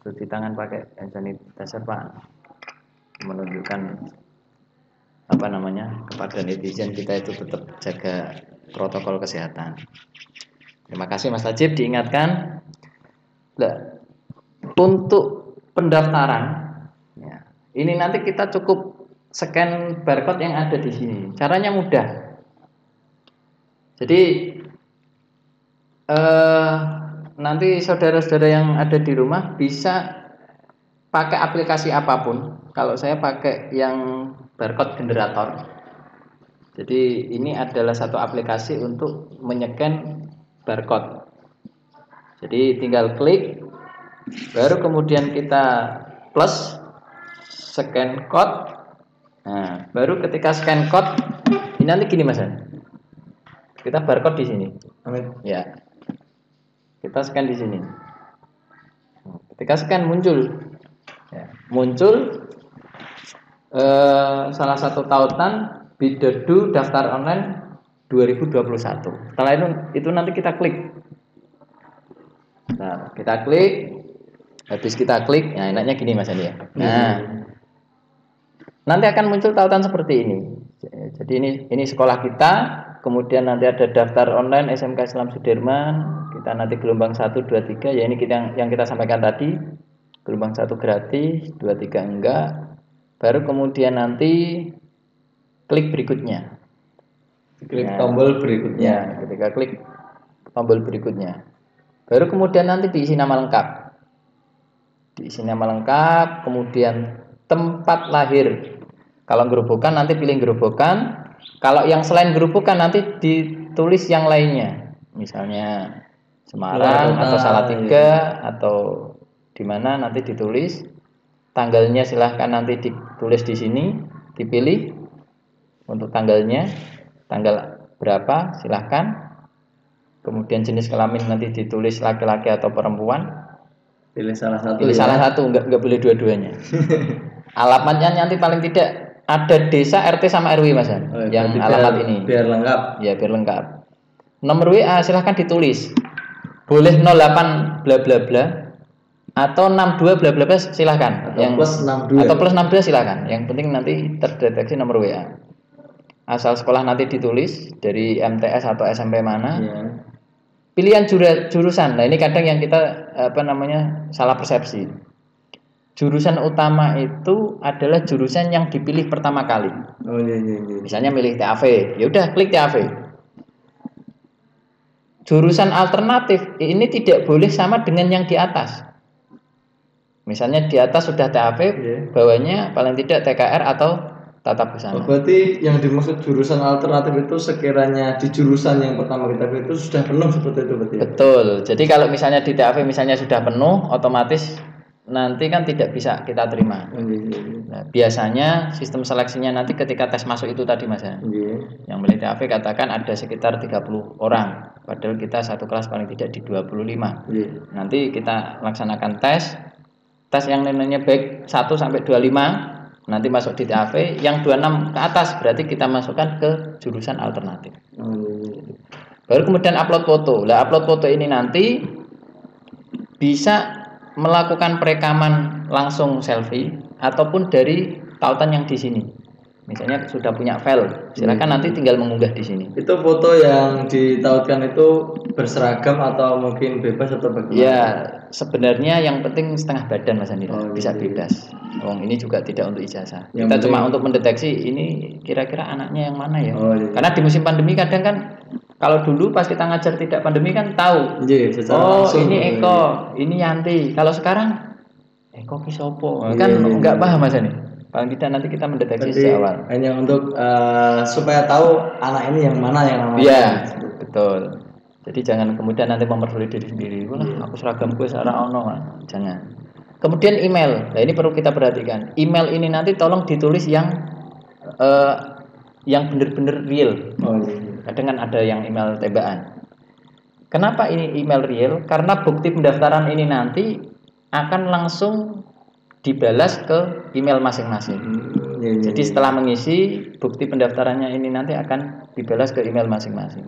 cuci tangan pakai hand sanitizer Pak. Menunjukkan kepada netizen kita itu tetap jaga protokol kesehatan. Terima kasih Mas Tajib diingatkan. Nah, untuk pendaftaran ya, ini nanti kita cukup scan barcode yang ada di sini. Caranya mudah. Jadi nanti saudara-saudara yang ada di rumah bisa pakai aplikasi apapun. Kalau saya pakai yang barcode generator. Jadi ini adalah satu aplikasi untuk menyeken barcode. Jadi tinggal klik, baru kemudian kita plus scan code. Nah, baru ketika scan code, ini nanti gini Mas. Kita barcode di sini. Ya. Kita scan di sini. Ketika scan muncul, ya, salah satu tautan Bidadu daftar online 2021. Setelah itu nanti kita klik. Nah, kita klik. Habis kita klik, nah enaknya gini Mas Andi ya. Nah, nanti akan muncul tautan seperti ini. Jadi ini sekolah kita. Kemudian nanti ada daftar online SMK Islam Sudirman. Kita nanti gelombang 1, 2, 3. Ya ini yang kita sampaikan tadi. Gelombang 1 gratis, 2, 3 enggak. Baru kemudian nanti klik berikutnya. Klik tombol berikutnya. Ya, ketika klik tombol berikutnya. Baru kemudian nanti diisi nama lengkap. Diisi nama lengkap, kemudian tempat lahir. Kalau gerobokan nanti pilih gerobokan. Kalau yang selain gerobokan nanti ditulis yang lainnya. Misalnya Semarang atau Salatiga atau di mana nanti ditulis. Tanggalnya silahkan nanti ditulis di sini, dipilih untuk tanggalnya, tanggal berapa silahkan. Kemudian jenis kelamin nanti ditulis laki-laki atau perempuan. Pilih salah satu. Pilih salah satu, enggak boleh dua-duanya. Alamatnya nanti paling tidak ada desa, RT sama RW Mas. Yang alamat ini. Biar lengkap. Ya, biar lengkap. Nomor WA silahkan ditulis. Boleh 08 bla bla bla atau 62 bla bla bla silahkan. Atau plus 62. Atau plus 62 silahkan. Yang penting nanti terdeteksi nomor WA. Asal sekolah nanti ditulis dari MTS atau SMP mana. Ya. Pilihan jurusan. Nah, ini kadang yang kita salah persepsi. Jurusan utama itu adalah jurusan yang dipilih pertama kali. Oh iya. Misalnya milih TAV, ya udah klik TAV. Jurusan alternatif ini tidak boleh sama dengan yang di atas. Misalnya di atas sudah TAV, bawahnya paling tidak TKR atau Tata Busana. Berarti yang dimaksud jurusan alternatif itu sekiranya di jurusan yang pertama kita pilih itu sudah penuh seperti itu berarti. Betul. Jadi kalau misalnya di TAV misalnya sudah penuh, otomatis nanti kan tidak bisa kita terima. Nah, biasanya sistem seleksinya nanti ketika tes masuk itu tadi Mas. Yang milih TAV katakan ada sekitar 30 orang. Padahal kita satu kelas paling tidak di 25. Nanti kita laksanakan tes yang nilainya baik 1 sampai 25. Nanti masuk di TAV, yang 26 ke atas berarti kita masukkan ke jurusan alternatif. Baru kemudian upload foto. Lah upload foto ini nanti bisa melakukan perekaman langsung selfie ataupun dari tautan yang di sini. misalnya sudah punya file, silakan nanti tinggal mengunggah di sini. Itu foto yang ditautkan itu berseragam atau mungkin bebas atau bagaimana? Ya, sebenarnya yang penting setengah badan Mas Andi, bisa gitu. bebas. Ini juga tidak untuk ijazah. Yang Kita penting... cuma untuk mendeteksi ini kira-kira anaknya yang mana ya. Iya. Karena di musim pandemi kadang kan, kalau dulu pas kita ngajar tidak pandemi kan tahu. Iya, langsung, ini Eko, ini Yanti. Kalau sekarang Eko ki sopo? Kan nggak paham Mas Andi. Paling tidak nanti kita mendeteksi sejak awal. Hanya untuk supaya tahu anak ini yang mana yang namanya. Iya, betul. Jadi jangan kemudian nanti mempersulit diri sendiri. Wah, aku seragamku secara ono, jangan. Kemudian email. Nah, ini perlu kita perhatikan. Email ini nanti tolong ditulis yang benar-benar real. Kadang kan ada yang email tebakan. Kenapa ini email real? Karena bukti pendaftaran ini nanti akan langsung dibalas ke email masing-masing. Jadi setelah mengisi, bukti pendaftarannya ini nanti akan dibalas ke email masing-masing.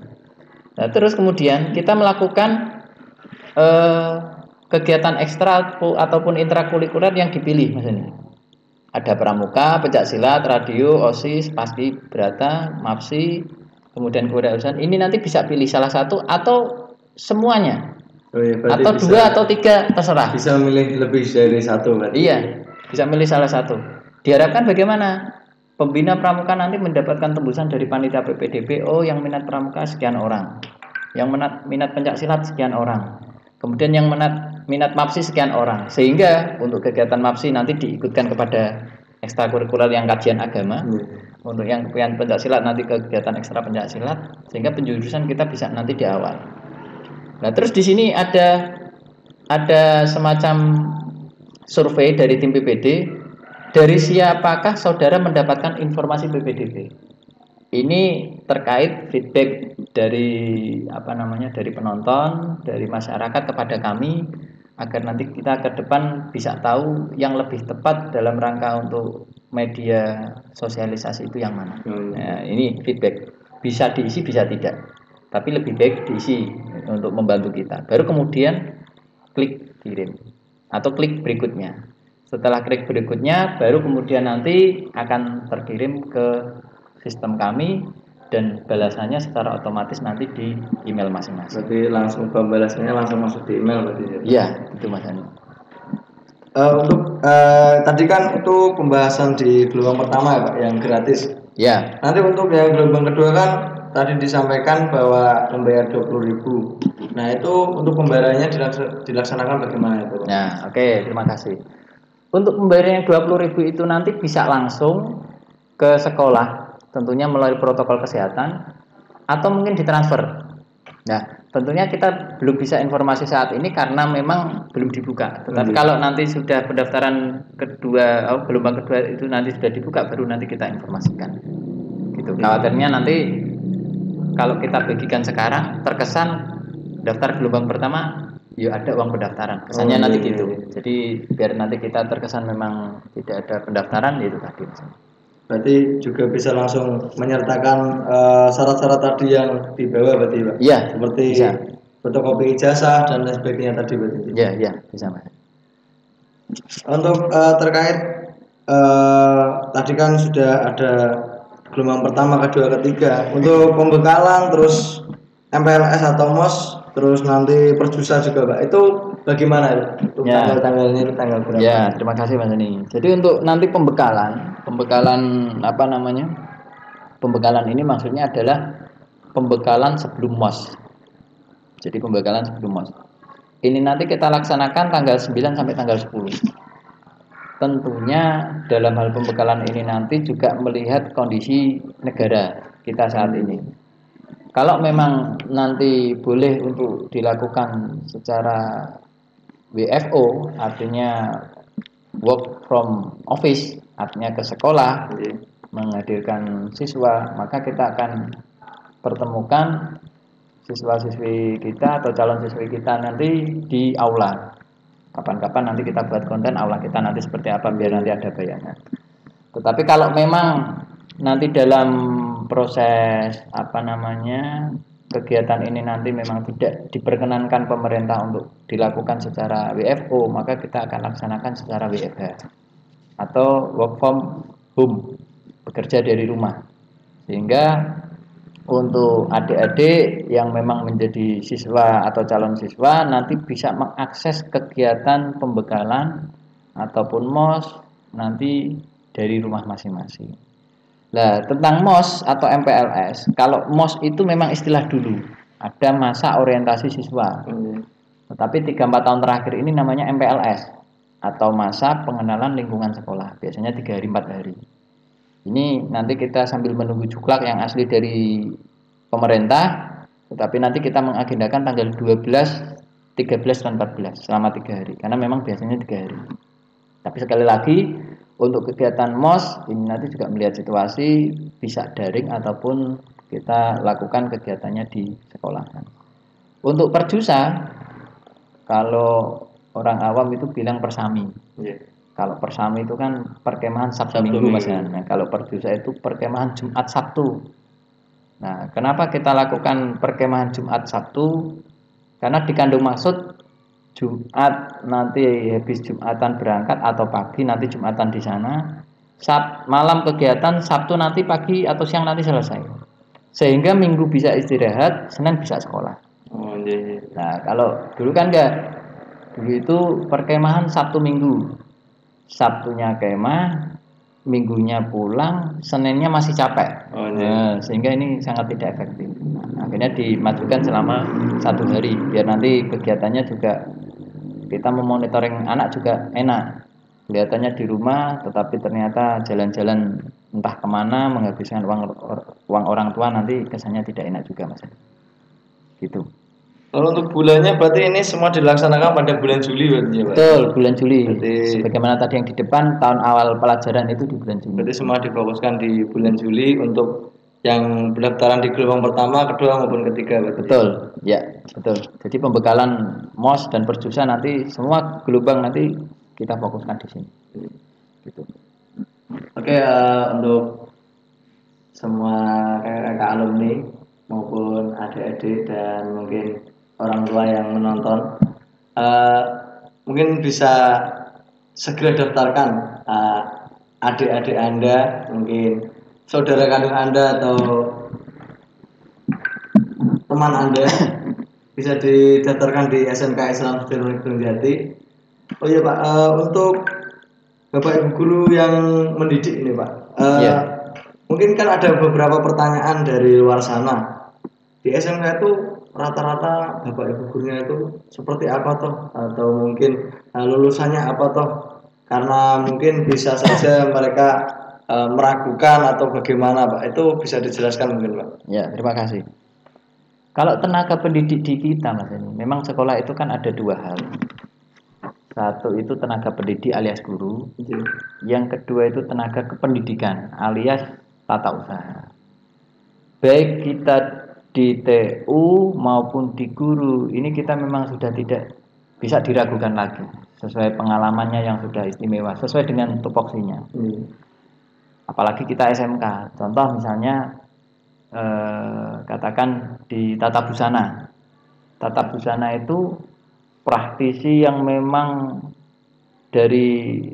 Nah, terus kemudian kita melakukan kegiatan ekstra ataupun intrakurikuler yang dipilih, Mas ini. Ada pramuka, pencak silat, radio, OSIS, paski brata, MAPSI, kemudian kewirausahaan. Ini nanti bisa pilih salah satu atau semuanya. Atau bisa, 2 atau 3 terserah. Bisa memilih lebih dari satu berarti. Iya, bisa milih salah satu. Diharapkan bagaimana? Pembina pramuka nanti mendapatkan tembusan dari panitia PPDB. Yang minat pramuka sekian orang, yang minat pencak silat sekian orang, kemudian yang minat MAPSI sekian orang, sehingga untuk kegiatan MAPSI nanti diikutkan kepada ekstrakurikuler yang kajian agama. Untuk yang pencak silat nanti kegiatan ekstra pencak silat, sehingga penjurusan kita bisa nanti di awal. Nah, terus di sini ada semacam survei dari tim PPD. Dari siapakah saudara mendapatkan informasi PPDB? Ini terkait feedback dari dari penonton, dari masyarakat kepada kami, agar nanti kita ke depan bisa tahu yang lebih tepat dalam rangka untuk media sosialisasi itu yang mana. Nah, ini feedback. Bisa diisi, bisa tidak. Tapi lebih baik diisi untuk membantu kita. Baru kemudian klik kirim atau klik berikutnya. Setelah klik berikutnya, baru kemudian nanti akan terkirim ke sistem kami dan balasannya secara otomatis nanti di email masing-masing. Berarti langsung pembalasannya langsung masuk di email berarti ya? Iya, itu Mas Ani. Untuk tadi kan itu pembahasan di gelombang pertama ya Pak, yang gratis. Ya. Nanti untuk yang gelombang kedua kan tadi disampaikan bahwa membayar 20.000. Nah, itu untuk pembayarannya dilaksanakan bagaimana itu Pak? Nah, oke, terima kasih. Untuk pembayaran yang 20.000 itu nanti bisa langsung ke sekolah, tentunya melalui protokol kesehatan, atau mungkin ditransfer. Nah, tentunya kita belum bisa informasi saat ini karena memang belum dibuka. Tetapi kalau nanti sudah pendaftaran kedua, gelombang kedua itu nanti sudah dibuka, baru nanti kita informasikan. Gitu. Khawatirnya nanti kalau kita bagikan sekarang, terkesan daftar gelombang pertama, ada uang pendaftaran, kesannya nanti gitu. Jadi biar nanti kita terkesan memang tidak ada pendaftaran, itu tadi. Berarti juga bisa langsung menyertakan syarat-syarat tadi yang di bawah berarti Pak? Iya. Seperti bisa. Fotokopi ijazah dan lain sebagainya tadi berarti? Iya, bisa Mas. Untuk terkait tadi kan sudah ada gelombang pertama, kedua, ketiga. Untuk pembekalan terus MPLS atau MOS, terus nanti perjusa juga Pak, itu bagaimana itu? Tanggal-tanggalnya itu tanggal berapa? Ya, terima kasih Mas Ani. Jadi untuk nanti pembekalan pembekalan ini maksudnya adalah pembekalan sebelum MOS. Jadi pembekalan sebelum MOS ini nanti kita laksanakan tanggal 9 sampai tanggal 10. Tentunya dalam hal pembekalan ini nanti juga melihat kondisi negara kita saat ini. Kalau memang nanti boleh untuk dilakukan secara WFO, artinya work from office, artinya ke sekolah, menghadirkan siswa, maka kita akan pertemukan siswa-siswi kita atau calon siswi kita nanti di aula. Kapan-kapan nanti kita buat konten aula kita nanti seperti apa, biar nanti ada bayangan. Tetapi kalau memang nanti dalam proses kegiatan ini nanti memang tidak diperkenankan pemerintah untuk dilakukan secara WFO, maka kita akan laksanakan secara WFH atau work from home. bekerja dari rumah. Sehingga untuk adik-adik yang memang menjadi siswa atau calon siswa nanti bisa mengakses kegiatan pembekalan ataupun MOS nanti dari rumah masing-masing. Nah, tentang MOS atau MPLS, kalau MOS itu memang istilah dulu, ada masa orientasi siswa. Tetapi 3-4 tahun terakhir ini namanya MPLS atau masa pengenalan lingkungan sekolah, biasanya 3 hari 4 hari. Ini nanti kita sambil menunggu juklak yang asli dari pemerintah, tetapi nanti kita mengagendakan tanggal 12, 13 dan 14 selama 3 hari karena memang biasanya 3 hari. Tapi sekali lagi untuk kegiatan MOS ini nanti juga melihat situasi bisa daring ataupun kita lakukan kegiatannya di sekolah. Untuk perjusa, kalau orang awam itu bilang persami. Kalau persami itu kan perkemahan Sabtu Minggu Mas. Nah, kalau perjusa itu perkemahan Jumat Sabtu. Nah, kenapa kita lakukan perkemahan Jumat Sabtu? Karena dikandung maksud Jumat nanti habis Jumatan berangkat atau pagi nanti Jumatan di sana. Malam kegiatan, Sabtu nanti pagi atau siang nanti selesai. Sehingga Minggu bisa istirahat, Senin bisa sekolah. Nah, kalau dulu kan enggak. Dulu itu perkemahan Sabtu Minggu. Sabtunya kemah, Minggunya pulang, Seninnya masih capek. Nah, sehingga ini sangat tidak efektif. Nah, akhirnya dimajukan selama 1 hari biar nanti kegiatannya juga kita memonitoring anak juga enak. Kelihatannya di rumah, tetapi ternyata jalan-jalan entah kemana menghabiskan uang orang tua nanti kesannya tidak enak juga Mas. Gitu. Lalu untuk bulannya berarti ini semua dilaksanakan pada bulan Juli berarti ya Pak? Betul, bulan Juli. Berarti, sebagaimana tadi yang di depan tahun awal pelajaran itu di bulan Juli. Berarti semua difokuskan di bulan Juli untuk yang pendaftaran di gelombang pertama, kedua maupun ketiga berarti. Betul, ya betul. Jadi pembekalan MOS dan perjusa nanti semua gelombang nanti kita fokuskan di sini. Gitu. Oke, untuk semua kakak alumni maupun adik-adik dan mungkin orang tua yang menonton, mungkin bisa segera daftarkan adik-adik Anda, mungkin saudara kandung Anda atau teman Anda bisa didaftarkan di SMK Islam Sudirman Gunung Jati. Oh iya Pak, untuk Bapak Ibu guru yang mendidik ini Pak, mungkin kan ada beberapa pertanyaan dari luar sana. Di SMK itu rata-rata Bapak Ibu gurunya itu seperti apa toh? Atau mungkin lulusannya apa toh? Karena mungkin bisa saja mereka meragukan atau bagaimana Pak? Itu bisa dijelaskan mungkin Pak? Ya, terima kasih. Kalau tenaga pendidik di kita Mas ini, memang sekolah itu kan ada 2 hal. Satu itu tenaga pendidik alias guru. Yang kedua itu tenaga kependidikan alias tata usaha. Baik kita di TU maupun di guru, ini kita memang sudah tidak bisa diragukan lagi sesuai pengalamannya yang sudah istimewa, sesuai dengan tupoksinya. Apalagi kita SMK, contoh misalnya katakan di tata busana. Tata busana itu praktisi yang memang dari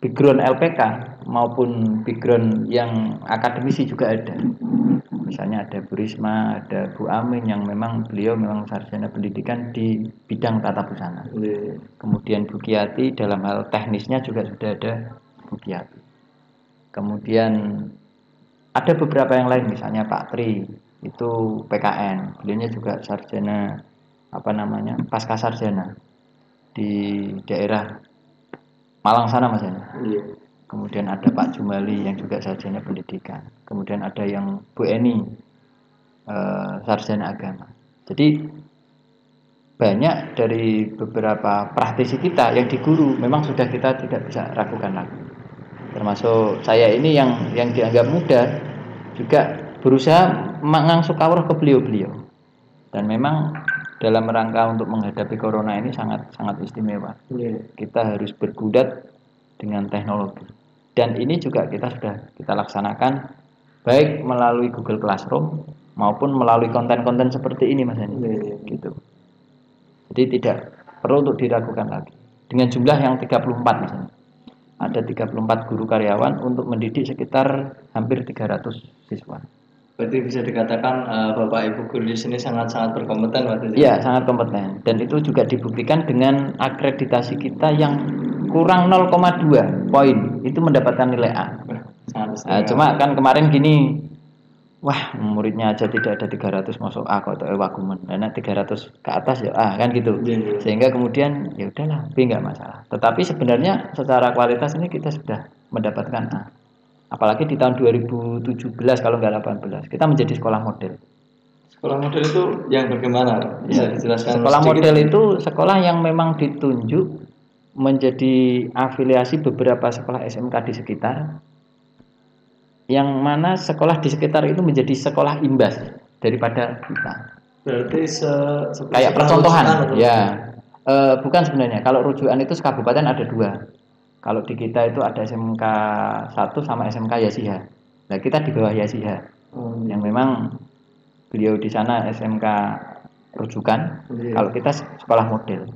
background LPK maupun background yang akademisi juga ada. Misalnya ada Bu Risma, ada Bu Amin yang memang beliau memang sarjana pendidikan di bidang tata busana. Kemudian Bu Kiati dalam hal teknisnya juga sudah ada Bu Kiati. Kemudian ada beberapa yang lain, misalnya Pak Tri itu PKN, beliaunya juga sarjana pasca sarjana di daerah Malang sana Mas. Kemudian ada Pak Jumali yang juga sarjana pendidikan. Kemudian ada yang Bu Eni sarjana agama. Jadi banyak dari beberapa praktisi kita yang di guru memang sudah kita tidak bisa ragukan lagi. Termasuk saya ini yang dianggap muda juga berusaha mengangsur kawruh ke beliau-beliau. Dan memang dalam rangka untuk menghadapi corona ini sangat istimewa. Kita harus bergulat dengan teknologi. Dan ini juga sudah kita laksanakan baik melalui Google Classroom maupun melalui konten-konten seperti ini Mas Hani. Gitu. Jadi tidak perlu untuk diragukan lagi. Dengan jumlah yang 34 misalnya. ada 34 guru karyawan untuk mendidik sekitar hampir 300 siswa. Berarti bisa dikatakan Bapak Ibu guru di sini sangat-sangat berkompeten berarti. Iya, sangat kompeten. Dan itu juga dibuktikan dengan akreditasi kita yang kurang 0,2 poin itu mendapatkan nilai A. Cuma kan kemarin gini, wah muridnya aja tidak ada 300 masuk A kok atau wagumen. Karena 300 ke atas ya A kan gitu. Sehingga kemudian ya udahlah B nggak masalah. Tetapi sebenarnya secara kualitas ini kita sudah mendapatkan A. Apalagi di tahun 2017 kalau nggak 18 kita menjadi sekolah model. Sekolah model itu yang bagaimana? Bisa dijelaskan? Sekolah model itu sekolah yang memang ditunjuk menjadi afiliasi beberapa sekolah SMK di sekitar, yang mana sekolah di sekitar itu menjadi sekolah imbas daripada kita. Berarti kayak percontohan ya. Bukan sebenarnya, kalau rujukan itu sekabupaten ada 2. Kalau di kita itu ada SMK 1 sama SMK Yasiha. Nah kita di bawah Yasiha, yang memang beliau di sana SMK rujukan. Kalau kita sekolah model.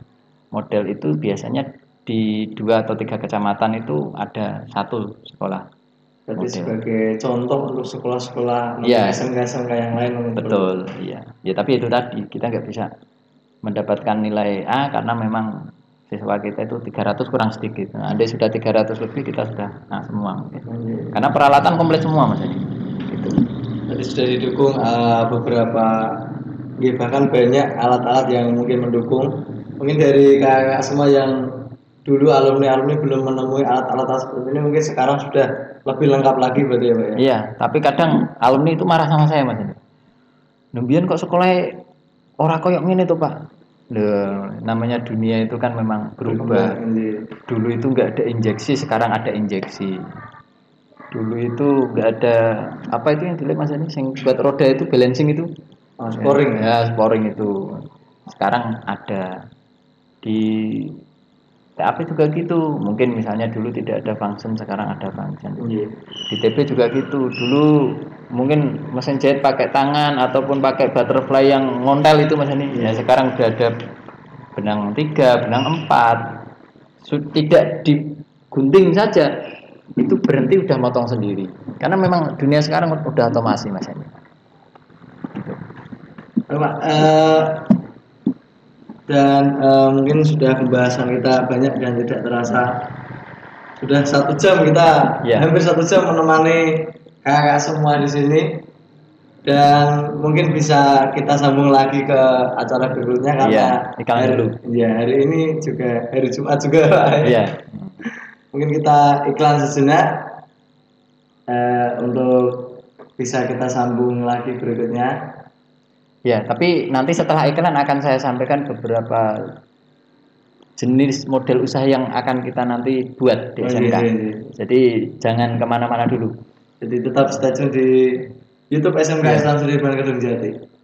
Model itu biasanya di 2 atau 3 kecamatan itu ada 1 sekolah. Berarti model. Sebagai contoh untuk sekolah-sekolah SMK-SMK yang lain. Betul, iya. Ya tapi itu tadi kita nggak bisa mendapatkan nilai A karena memang siswa kita itu 300 kurang sedikit. Nah, andai sudah 300 lebih kita sudah semua. Karena peralatan komplit semua Mas Adi. Gitu. Jadi sudah didukung beberapa, bahkan banyak alat-alat yang mungkin mendukung. Mungkin dari kakak semua yang dulu alumni belum menemui alat-alat seperti ini, mungkin sekarang sudah lebih lengkap lagi berarti ya Pak ya? Iya, tapi kadang alumni itu marah sama saya Mas Adi. Nembian kok sekolah orang koyok ngene tuh Pak. Namanya dunia itu kan memang berubah. Dulu itu nggak ada injeksi, sekarang ada injeksi. Dulu itu nggak ada apa itu yang dilihat Mas ini, yang buat roda itu balancing itu, sporing ya sporing itu. Sekarang ada di TAP juga gitu. Mungkin misalnya dulu tidak ada function, sekarang ada function. Di TP juga gitu. Dulu mungkin mesin jahit pakai tangan ataupun pakai butterfly yang ngontel itu Mas ini. Ya sekarang sudah ada benang 3, benang 4. Tidak digunting saja, itu berhenti udah motong sendiri. Karena memang dunia sekarang udah otomasi Mas ini. Gitu. Pak, dan mungkin sudah pembahasan kita banyak dan tidak terasa sudah 1 jam kita, hampir 1 jam menemani kakak semua di sini, dan mungkin bisa kita sambung lagi ke acara berikutnya karena hari ini juga hari Jumat juga Pak. Mungkin kita iklan sejenak untuk bisa kita sambung lagi berikutnya. Ya, tapi nanti setelah iklan akan saya sampaikan beberapa jenis model usaha yang akan kita nanti buat di SMK. Jadi jangan kemana-mana dulu. Jadi tetap stay tune di YouTube SMK Islam Sudirman Kedung Jati.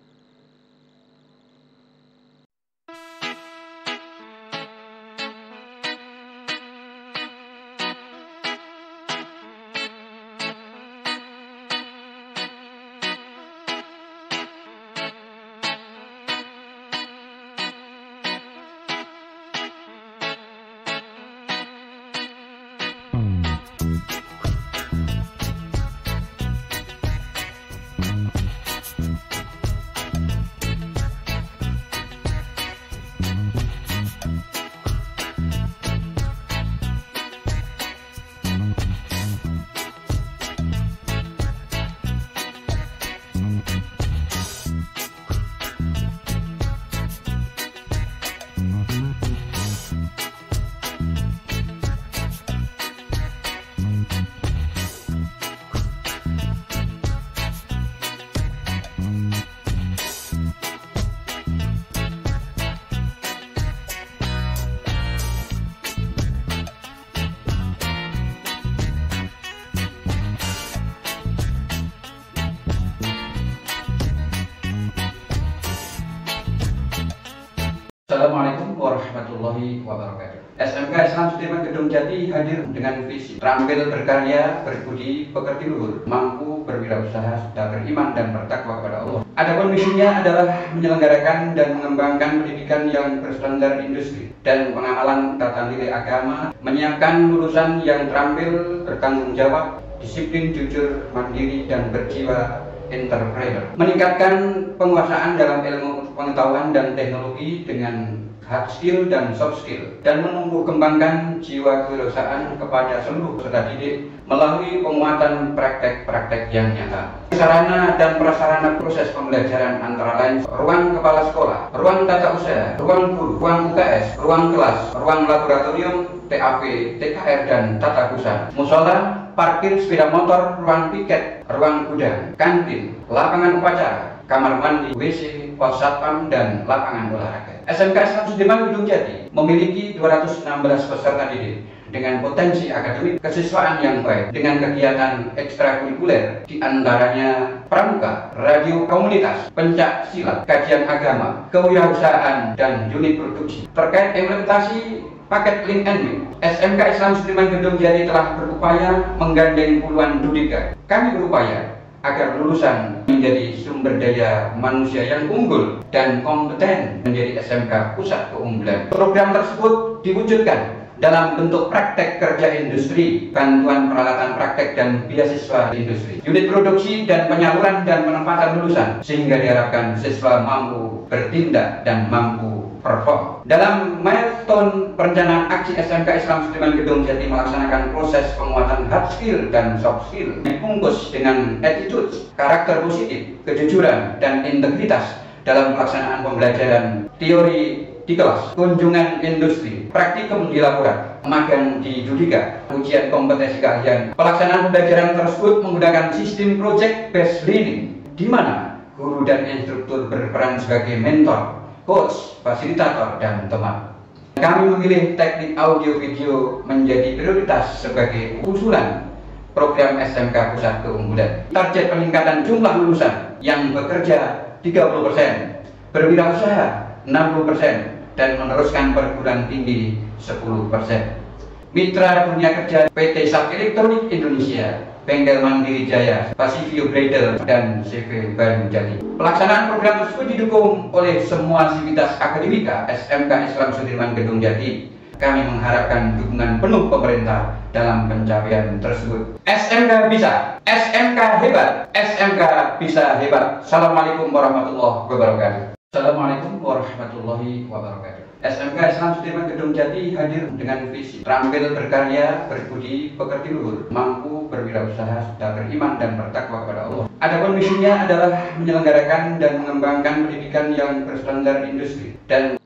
Assalamualaikum warahmatullahi wabarakatuh. SMK Islam Sudirman Gedung Jati hadir dengan visi terampil berkarya, berbudi, pekerti luhur, mampu berwirausaha, serta beriman dan bertakwa kepada Allah. Adapun misinya adalah menyelenggarakan dan mengembangkan pendidikan yang berstandar industri dan pengamalan tata nilai agama, menyiapkan lulusan yang terampil, bertanggung jawab, disiplin, jujur, mandiri, dan berjiwa entrepreneur. Meningkatkan penguasaan dalam ilmu pengetahuan dan teknologi dengan hard skill dan soft skill, dan menumbuh kembangkan jiwa kewirausahaan kepada seluruh peserta didik melalui penguatan praktek-praktek yang nyata. Sarana dan prasarana proses pembelajaran antara lain ruang kepala sekolah, ruang tata usaha, ruang guru, ruang UKS, ruang kelas, ruang laboratorium, TAP, TKR, dan tata pusat, musola, parkir sepeda motor, ruang piket, ruang gudang, kantin, lapangan upacara, kamar mandi, WC, pos satpam, dan lapangan olahraga. SMK Islam Sudirman Gedung Jati memiliki 216 peserta didik dengan potensi akademik kesiswaan yang baik dengan kegiatan ekstrakurikuler diantaranya pramuka, radio komunitas, pencak silat, kajian agama, kewirausahaan, dan unit produksi. Terkait implementasi paket Link and Win, SMK Islam Sudirman Gedung Jati telah berupaya menggandeng puluhan dudika. Kami berupaya agar lulusan menjadi sumber daya manusia yang unggul dan kompeten menjadi SMK Pusat Keunggulan. Program tersebut diwujudkan dalam bentuk praktek kerja industri, bantuan peralatan praktek dan beasiswa industri, unit produksi dan penyaluran dan penempatan lulusan, sehingga diharapkan siswa mampu bertindak dan mampu perform. Dalam milestone perencanaan aksi SMK Islam Sudirman Gedung Jati melaksanakan proses penguatan hard skill dan soft skill dibungkus dengan attitude, karakter positif, kejujuran, dan integritas dalam pelaksanaan pembelajaran teori di kelas, kunjungan industri, praktikum di laboratorium, magang di Judika, ujian kompetensi keahlian. Pelaksanaan pembelajaran tersebut menggunakan sistem project based learning, di mana guru dan instruktur berperan sebagai mentor, coach, fasilitator, dan teman. Kami memilih teknik audio video menjadi prioritas sebagai usulan program SMK Pusat Keunggulan. Target peningkatan jumlah lulusan yang bekerja 30%, berwirausaha 60%, dan meneruskan perguruan tinggi 10%. Mitra dunia kerja PT Sat Elektronik Indonesia, Bengkel Mandiri Jaya, Pasivio Bridal, dan CV Bandung Jati. Pelaksanaan program tersebut didukung oleh semua sivitas akademika SMK Islam Sudirman Gedung Jati. Kami mengharapkan dukungan penuh pemerintah dalam pencapaian tersebut. SMK bisa, SMK hebat, SMK bisa hebat. Assalamualaikum warahmatullahi wabarakatuh. Assalamualaikum warahmatullahi wabarakatuh. SMK Islam Sudirman Gedung Jati hadir dengan visi terampil berkarya, berbudi, pekerti luhur, mampu berwirausaha, serta beriman dan bertakwa kepada Allah. Adapun misinya adalah menyelenggarakan dan mengembangkan pendidikan yang berstandar industri dan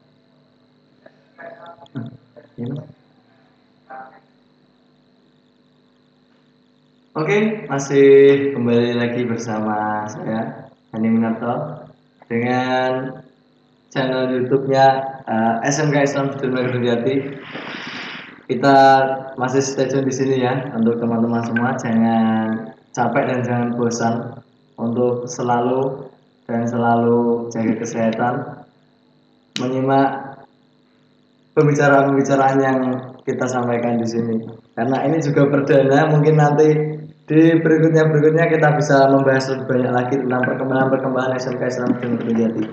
Oke, masih kembali lagi bersama saya Hani Minarto dengan channel YouTube-nya SMK Islam Sudirman Gedung Jati. Kita masih stay tune di sini ya untuk teman-teman semua. Jangan capek dan jangan bosan untuk selalu jaga kesehatan, menyimak pembicaraan-pembicaraan yang kita sampaikan di sini. Karena ini juga perdana, mungkin nanti di berikutnya kita bisa membahas lebih banyak lagi tentang perkembangan SMK Islam Sudirman Gedung Jati.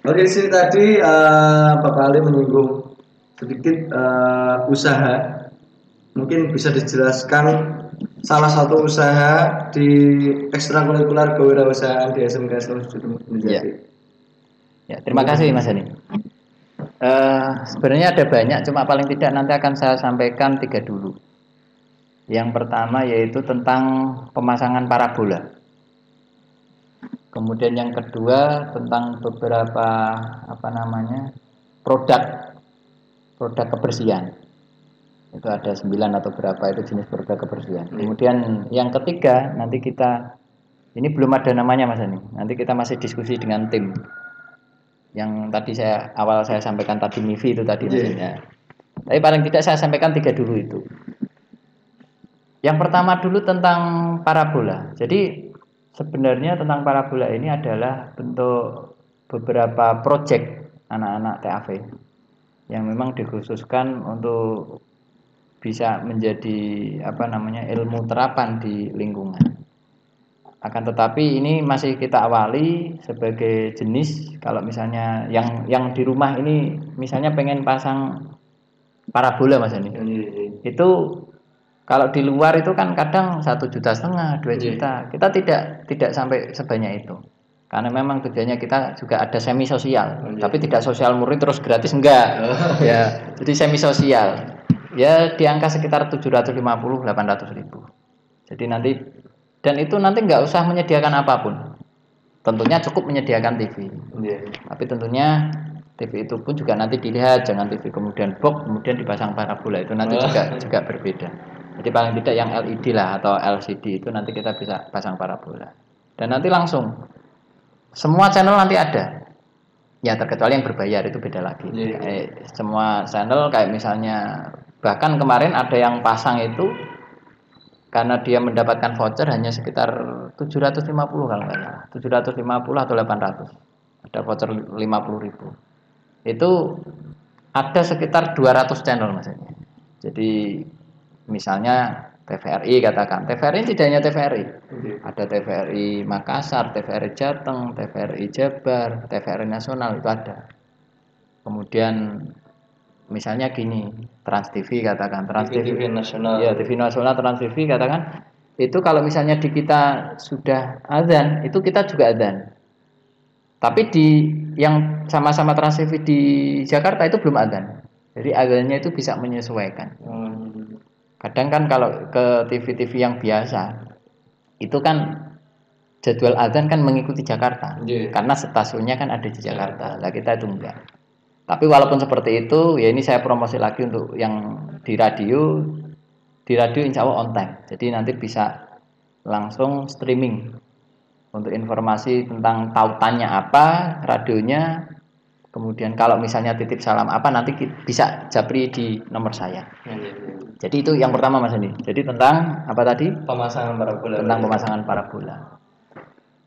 Oke, di sini tadi Bapak Ali menyinggung sedikit usaha. Mungkin bisa dijelaskan salah satu usaha di ekstrakurikuler kewirausahaan di SMK Islam Sudirman Gedung Jati. Ya, terima kasih Mas Hani. Sebenarnya ada banyak, cuma paling tidak nanti akan saya sampaikan 3 dulu. Yang pertama yaitu tentang pemasangan parabola. Kemudian yang kedua tentang beberapa produk kebersihan. Itu ada 9 atau berapa itu jenis produk kebersihan. Kemudian yang ketiga nanti ini belum ada namanya Mas Ani. Nanti kita masih diskusi dengan tim. Yang tadi saya sampaikan tadi MIFI itu tadi maksudnya. Tapi paling tidak saya sampaikan 3 dulu itu. Yang pertama dulu tentang parabola. Jadi sebenarnya tentang parabola ini adalah bentuk beberapa proyek anak-anak TAV yang memang dikhususkan untuk bisa menjadi ilmu terapan di lingkungan. Akan tetapi ini masih kita awali sebagai jenis. Kalau misalnya yang di rumah ini misalnya pengen pasang parabola Mas ini, itu kalau di luar itu kan kadang 1,5 juta, 2 juta. Kita tidak sampai sebanyak itu. Karena memang tujuannya kita juga ada semi sosial, tapi tidak sosial murni terus gratis enggak. Ya, jadi semi sosial. Ya di angka sekitar 750-800 ribu. Jadi nanti dan itu nanti enggak usah menyediakan apapun. Tentunya cukup menyediakan TV. Tapi tentunya TV itu pun juga nanti dilihat, jangan TV kemudian box kemudian dipasang parabola, itu nanti juga berbeda. Jadi paling tidak yang LED lah atau LCD itu nanti kita bisa pasang parabola. Dan nanti langsung semua channel nanti ada. Ya terkecuali yang berbayar itu beda lagi. Semua channel kayak misalnya bahkan kemarin ada yang pasang itu karena dia mendapatkan voucher hanya sekitar 750 kalau nggak salah. 750 atau 800. Ada voucher 50.000. Itu ada sekitar 200 channel maksudnya. Jadi misalnya TVRI katakan, TVRI tidak hanya TVRI, ada TVRI Makassar, TVRI Jateng, TVRI Jabar, TVRI Nasional itu ada. Kemudian misalnya gini, Trans TV katakan, Trans TV Nasional, ya TV Nasional, Trans TV katakan, itu kalau misalnya di kita sudah azan, itu kita juga azan. Tapi di yang sama-sama Trans TV di Jakarta itu belum azan. Jadi azannya itu bisa menyesuaikan. Kadang kan kalau ke TV-TV yang biasa itu kan jadwal azan kan mengikuti Jakarta, karena stasiunnya kan ada di Jakarta. Lah kita itu enggak. Tapi walaupun seperti itu, ya ini saya promosi lagi untuk yang di radio. Di radio insya Allah on time. Jadi nanti bisa langsung streaming untuk informasi tentang tautannya apa, radionya. Kemudian kalau misalnya titip salam apa nanti bisa japri di nomor saya. Jadi itu yang pertama Mas Andi. Jadi tentang apa tadi? Pemasangan parabola. Tentang pemasangan parabola.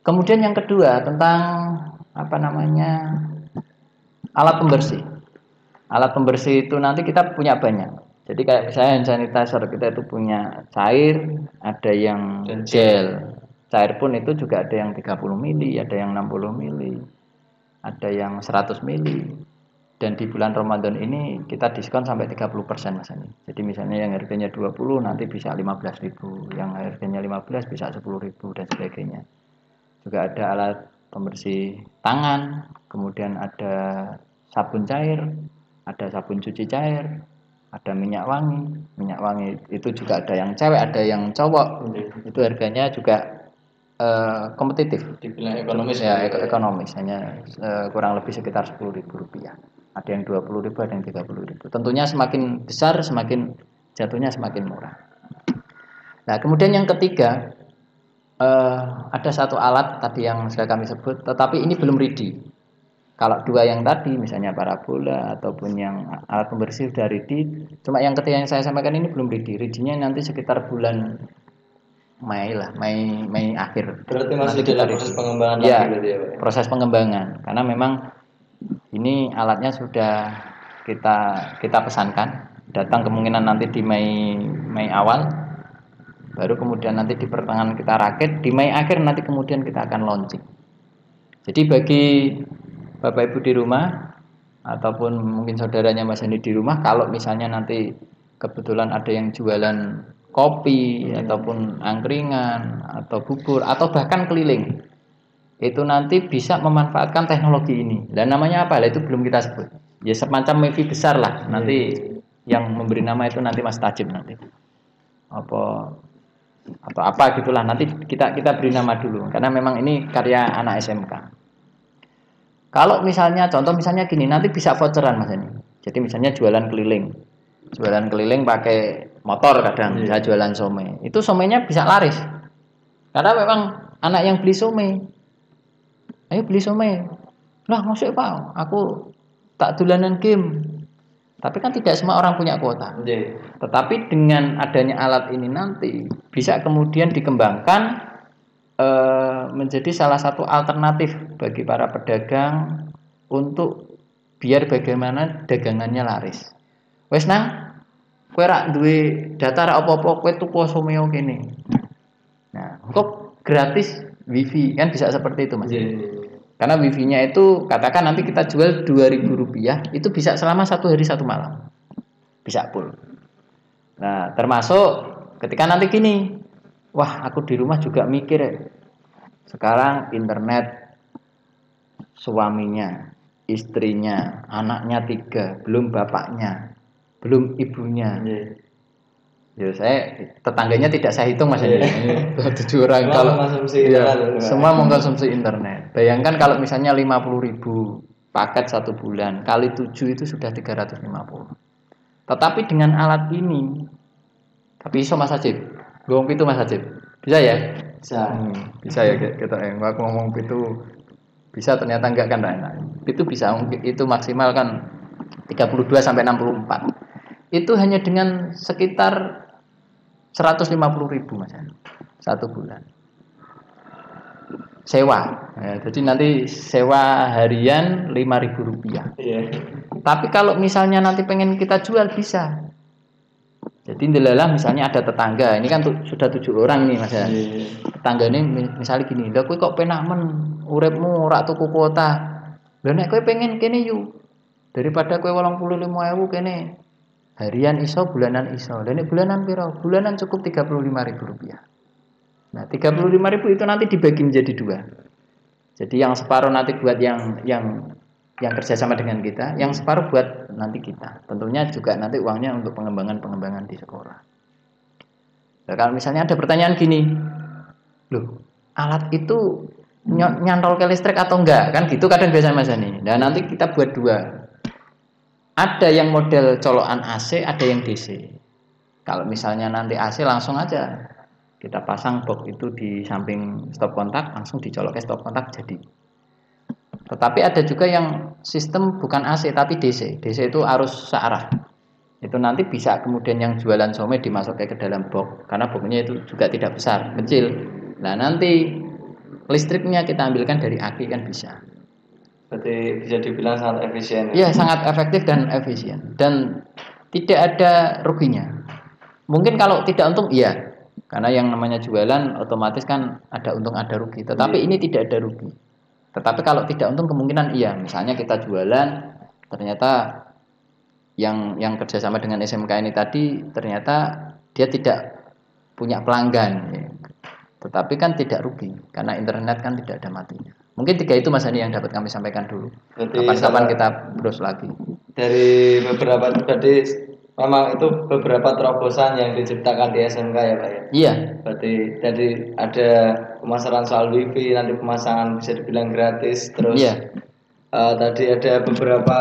Kemudian yang kedua tentang alat pembersih. Alat pembersih itu nanti kita punya banyak. Jadi kayak misalnya hand sanitizer kita itu punya cair, ada yang gel. Cair pun itu juga ada yang 30 mili, ada yang 60 mili, ada yang 100 mili. Dan di bulan Ramadan ini kita diskon sampai 30% Mas Ani. Jadi misalnya yang harganya 20 nanti bisa 15.000, yang harganya 15 bisa 10.000 dan sebagainya. Juga ada alat pembersih tangan, kemudian ada sabun cair, ada sabun cuci cair, ada minyak wangi. Minyak wangi itu juga ada yang cewek, ada yang cowok. Itu harganya juga kompetitif. Dibilang ekonomis ya, ekonomis hanya kurang lebih sekitar Rp10.000. Ada yang 20.000, ada yang 30.000. Tentunya semakin besar semakin jatuhnya semakin murah. Nah kemudian yang ketiga ada satu alat tadi yang sudah kami sebut, tetapi ini belum ready. Kalau dua yang tadi misalnya parabola ataupun yang alat pembersih sudah ready, cuma yang ketiga yang saya sampaikan ini belum ready. Ready-nya nanti sekitar bulan Mei lah, Mei akhir. Berarti masih dalam proses pengembangan ya, lagi berarti ya Pak? Proses pengembangan. Karena memang ini alatnya sudah kita pesankan, datang kemungkinan nanti di Mei awal, baru kemudian nanti di pertengahan kita rakit, di Mei akhir nanti kemudian kita akan launching. Jadi bagi Bapak Ibu di rumah ataupun mungkin saudaranya Mas Andi di rumah, kalau misalnya nanti kebetulan ada yang jualan kopi ataupun angkringan atau bubur atau bahkan keliling, itu nanti bisa memanfaatkan teknologi ini. Dan namanya apa? Itu belum kita sebut. Ya semacam MIFI besar lah. Nanti yang memberi nama itu nanti Mas Tajib nanti. Atau apa gitulah. Nanti kita beri nama dulu. Karena memang ini karya anak SMK. Kalau misalnya contoh misalnya gini, nanti bisa voucheran Mas ini. Jadi misalnya jualan keliling. Jualan keliling pakai motor kadang, bisa jualan somai. Itu somainya bisa laris. Karena memang anak yang beli somai, ayo beli somai. Lah maksud Pak, aku tak dolanan game. Tapi kan tidak semua orang punya kuota. Tetapi dengan adanya alat ini nanti bisa kemudian dikembangkan menjadi salah satu alternatif bagi para pedagang untuk biar bagaimana dagangannya laris. Wes nang kowe rak duwe data rak apa-apa kowe tuku someo kene. Nah, kok gratis wifi kan bisa seperti itu Mas. Karena wifi-nya itu katakan nanti kita jual Rp2.000 itu bisa selama 1 hari 1 malam. Bisa full. Nah, termasuk ketika nanti gini, wah aku di rumah juga mikir ya. Sekarang internet suaminya, istrinya, anaknya 3, belum bapaknya, belum ibunya. Ya saya tetangganya tidak saya hitung Mas ini. 7 orang kalau semua mengkonsumsi internet. Bayangkan kalau misalnya 50.000 paket 1 bulan kali 7 itu sudah 350. Tetapi dengan alat ini, tapi iso Mas Ajib, ngomong itu Mas Ajib, bisa ya? Bisa ya kita aku ngomong itu bisa ternyata enggak kan enak. Itu bisa itu maksimal kan 32 sampai 64. Itu hanya dengan sekitar 150.000 Mas 1 bulan. Sewa. Ya, jadi nanti sewa harian Rp5.000. Tapi kalau misalnya nanti pengen kita jual bisa. Jadi ndelalah misalnya ada tetangga, ini kan sudah 7 orang nih Mas. Tetangga ini misalnya gini, "Lah kowe kok penak men uripmu ora tuku kuota. Lah nek kowe pengen kene yuk. Daripada kowe 85.000 kene. Harian iso, bulanan iso. Lah nek bulanan piro? Bulanan cukup Rp35.000. Nah, 35.000 itu nanti dibagi menjadi 2. Jadi yang separuh nanti buat yang kerjasama dengan kita, yang separuh buat nanti kita. Tentunya juga nanti uangnya untuk pengembangan di sekolah. Nah, kalau misalnya ada pertanyaan gini, loh, alat itu nyantol ke listrik atau enggak? Kan gitu kadang biasa Mas Ani. Nah, nanti kita buat 2. Ada yang model colokan AC, ada yang DC. Kalau misalnya nanti AC langsung aja kita pasang box itu di samping stop kontak, langsung dicolok ke stop kontak jadi. Tetapi ada juga yang sistem bukan AC tapi DC. DC itu arus searah. Itu nanti bisa kemudian yang jualan some dimasukkan ke dalam box karena boxnya itu juga tidak besar, kecil. Nah, nanti listriknya kita ambilkan dari aki kan bisa. Berarti bisa dibilang sangat efisien. Iya, sangat efektif dan efisien dan tidak ada ruginya. Mungkin kalau tidak untung iya. Karena yang namanya jualan otomatis kan ada untung ada rugi. Tetapi ini tidak ada rugi. Tetapi kalau tidak untung kemungkinan iya. Misalnya kita jualan ternyata yang kerjasama dengan SMK ini tadi ternyata dia tidak punya pelanggan. Ya. Tetapi kan tidak rugi karena internet kan tidak ada matinya. Mungkin 3 itu Mas Ani yang dapat kami sampaikan dulu. Kapan-kapan kita browse lagi. Dari beberapa tadi memang itu beberapa terobosan yang diciptakan di SMK ya Pak ya? Iya. Berarti tadi ada pemasaran soal wifi, nanti pemasangan bisa dibilang gratis. Terus tadi ada beberapa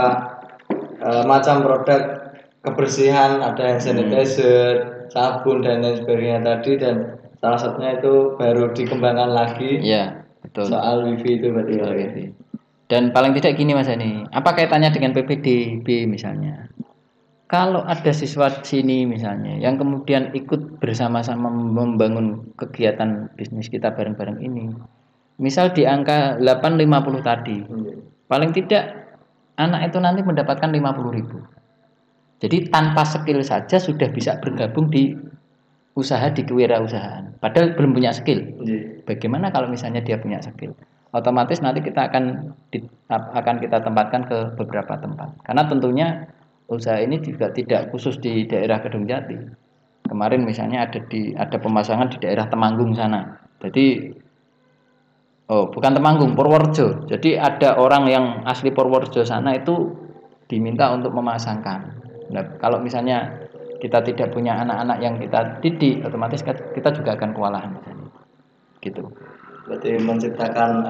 macam produk kebersihan, ada hand sanitizer, sabun dan lain sebagainya tadi. Dan salah satunya itu baru dikembangkan lagi. Iya, betul. Soal wifi itu berarti ya. Wifi. Dan paling tidak gini Mas Ani, apa kaitannya dengan PPDB misalnya? Kalau ada siswa sini misalnya yang kemudian ikut bersama-sama membangun kegiatan bisnis kita bareng-bareng ini, misal di angka 850 tadi, paling tidak anak itu nanti mendapatkan 50.000. Jadi tanpa skill saja sudah bisa bergabung di usaha di kewirausahaan. Padahal belum punya skill. Bagaimana kalau misalnya dia punya skill? Otomatis nanti kita akan kita tempatkan ke beberapa tempat. Karena tentunya usaha ini juga tidak khusus di daerah Kedung Jati. Kemarin misalnya ada pemasangan di daerah Temanggung sana. Jadi bukan Temanggung, Purworejo. Jadi ada orang yang asli Purworejo sana itu diminta untuk memasangkan. Nah, kalau misalnya kita tidak punya anak-anak yang kita didik, otomatis kita juga akan kewalahan. Gitu. Berarti menciptakan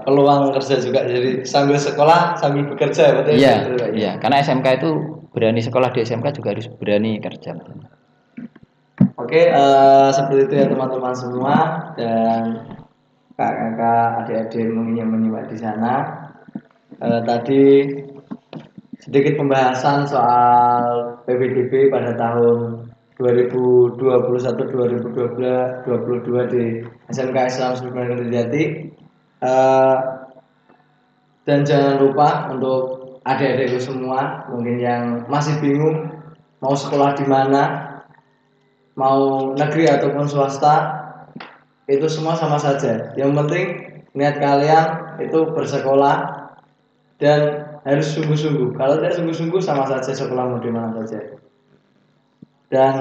peluang kerja juga, jadi sambil sekolah sambil bekerja berarti. Iya, karena SMK itu berani sekolah di SMK juga harus berani kerja. Oke, seperti itu ya teman-teman semua dan kakak-kakak, adik-adik mungkin yang menyimak di sana. Tadi sedikit pembahasan soal PPDB pada tahun 2021-2022 di SMK Islam Sudirman Kedung Jati. Dan jangan lupa untuk adik-adikku semua mungkin yang masih bingung mau sekolah di mana, mau negeri ataupun swasta, itu semua sama saja. Yang penting niat kalian itu bersekolah dan harus sungguh-sungguh. Kalau tidak sungguh-sungguh sama saja sekolah mau di mana saja. Dan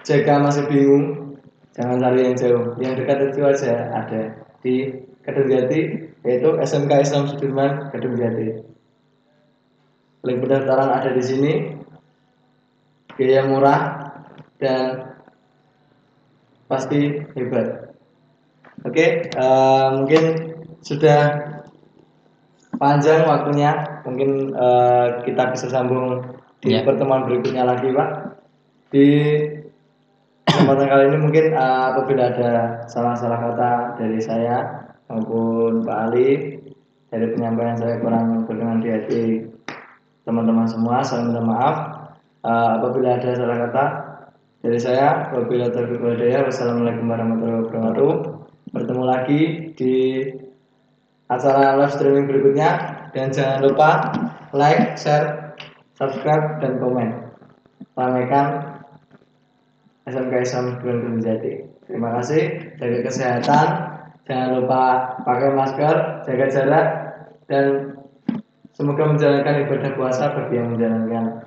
jika masih bingung, jangan cari yang jauh. Yang dekat itu aja ada di Kedung Jati, yaitu SMK Islam Sudirman Kedung Jati. Link pendaftaran ada di sini. Biaya murah dan pasti hebat. Oke, mungkin sudah panjang waktunya. Mungkin kita bisa sambung di pertemuan berikutnya lagi, Pak. Di kesempatan kali ini mungkin apabila ada salah-salah kata dari saya maupun Pak Ali, dari penyampaian saya kurang berkenan di hati teman-teman semua, saya minta maaf. Apabila ada salah kata dari saya, wabillahi taufiq wal hidayah. Wassalamualaikum warahmatullahi wabarakatuh. Bertemu lagi di acara live streaming berikutnya, dan jangan lupa like, share, subscribe, dan komen. Ramaikan SMK Islam Kedung Jati. Terima kasih. Jaga kesehatan, jangan lupa pakai masker, jaga jarak, dan semoga menjalankan ibadah puasa bagi yang menjalankan.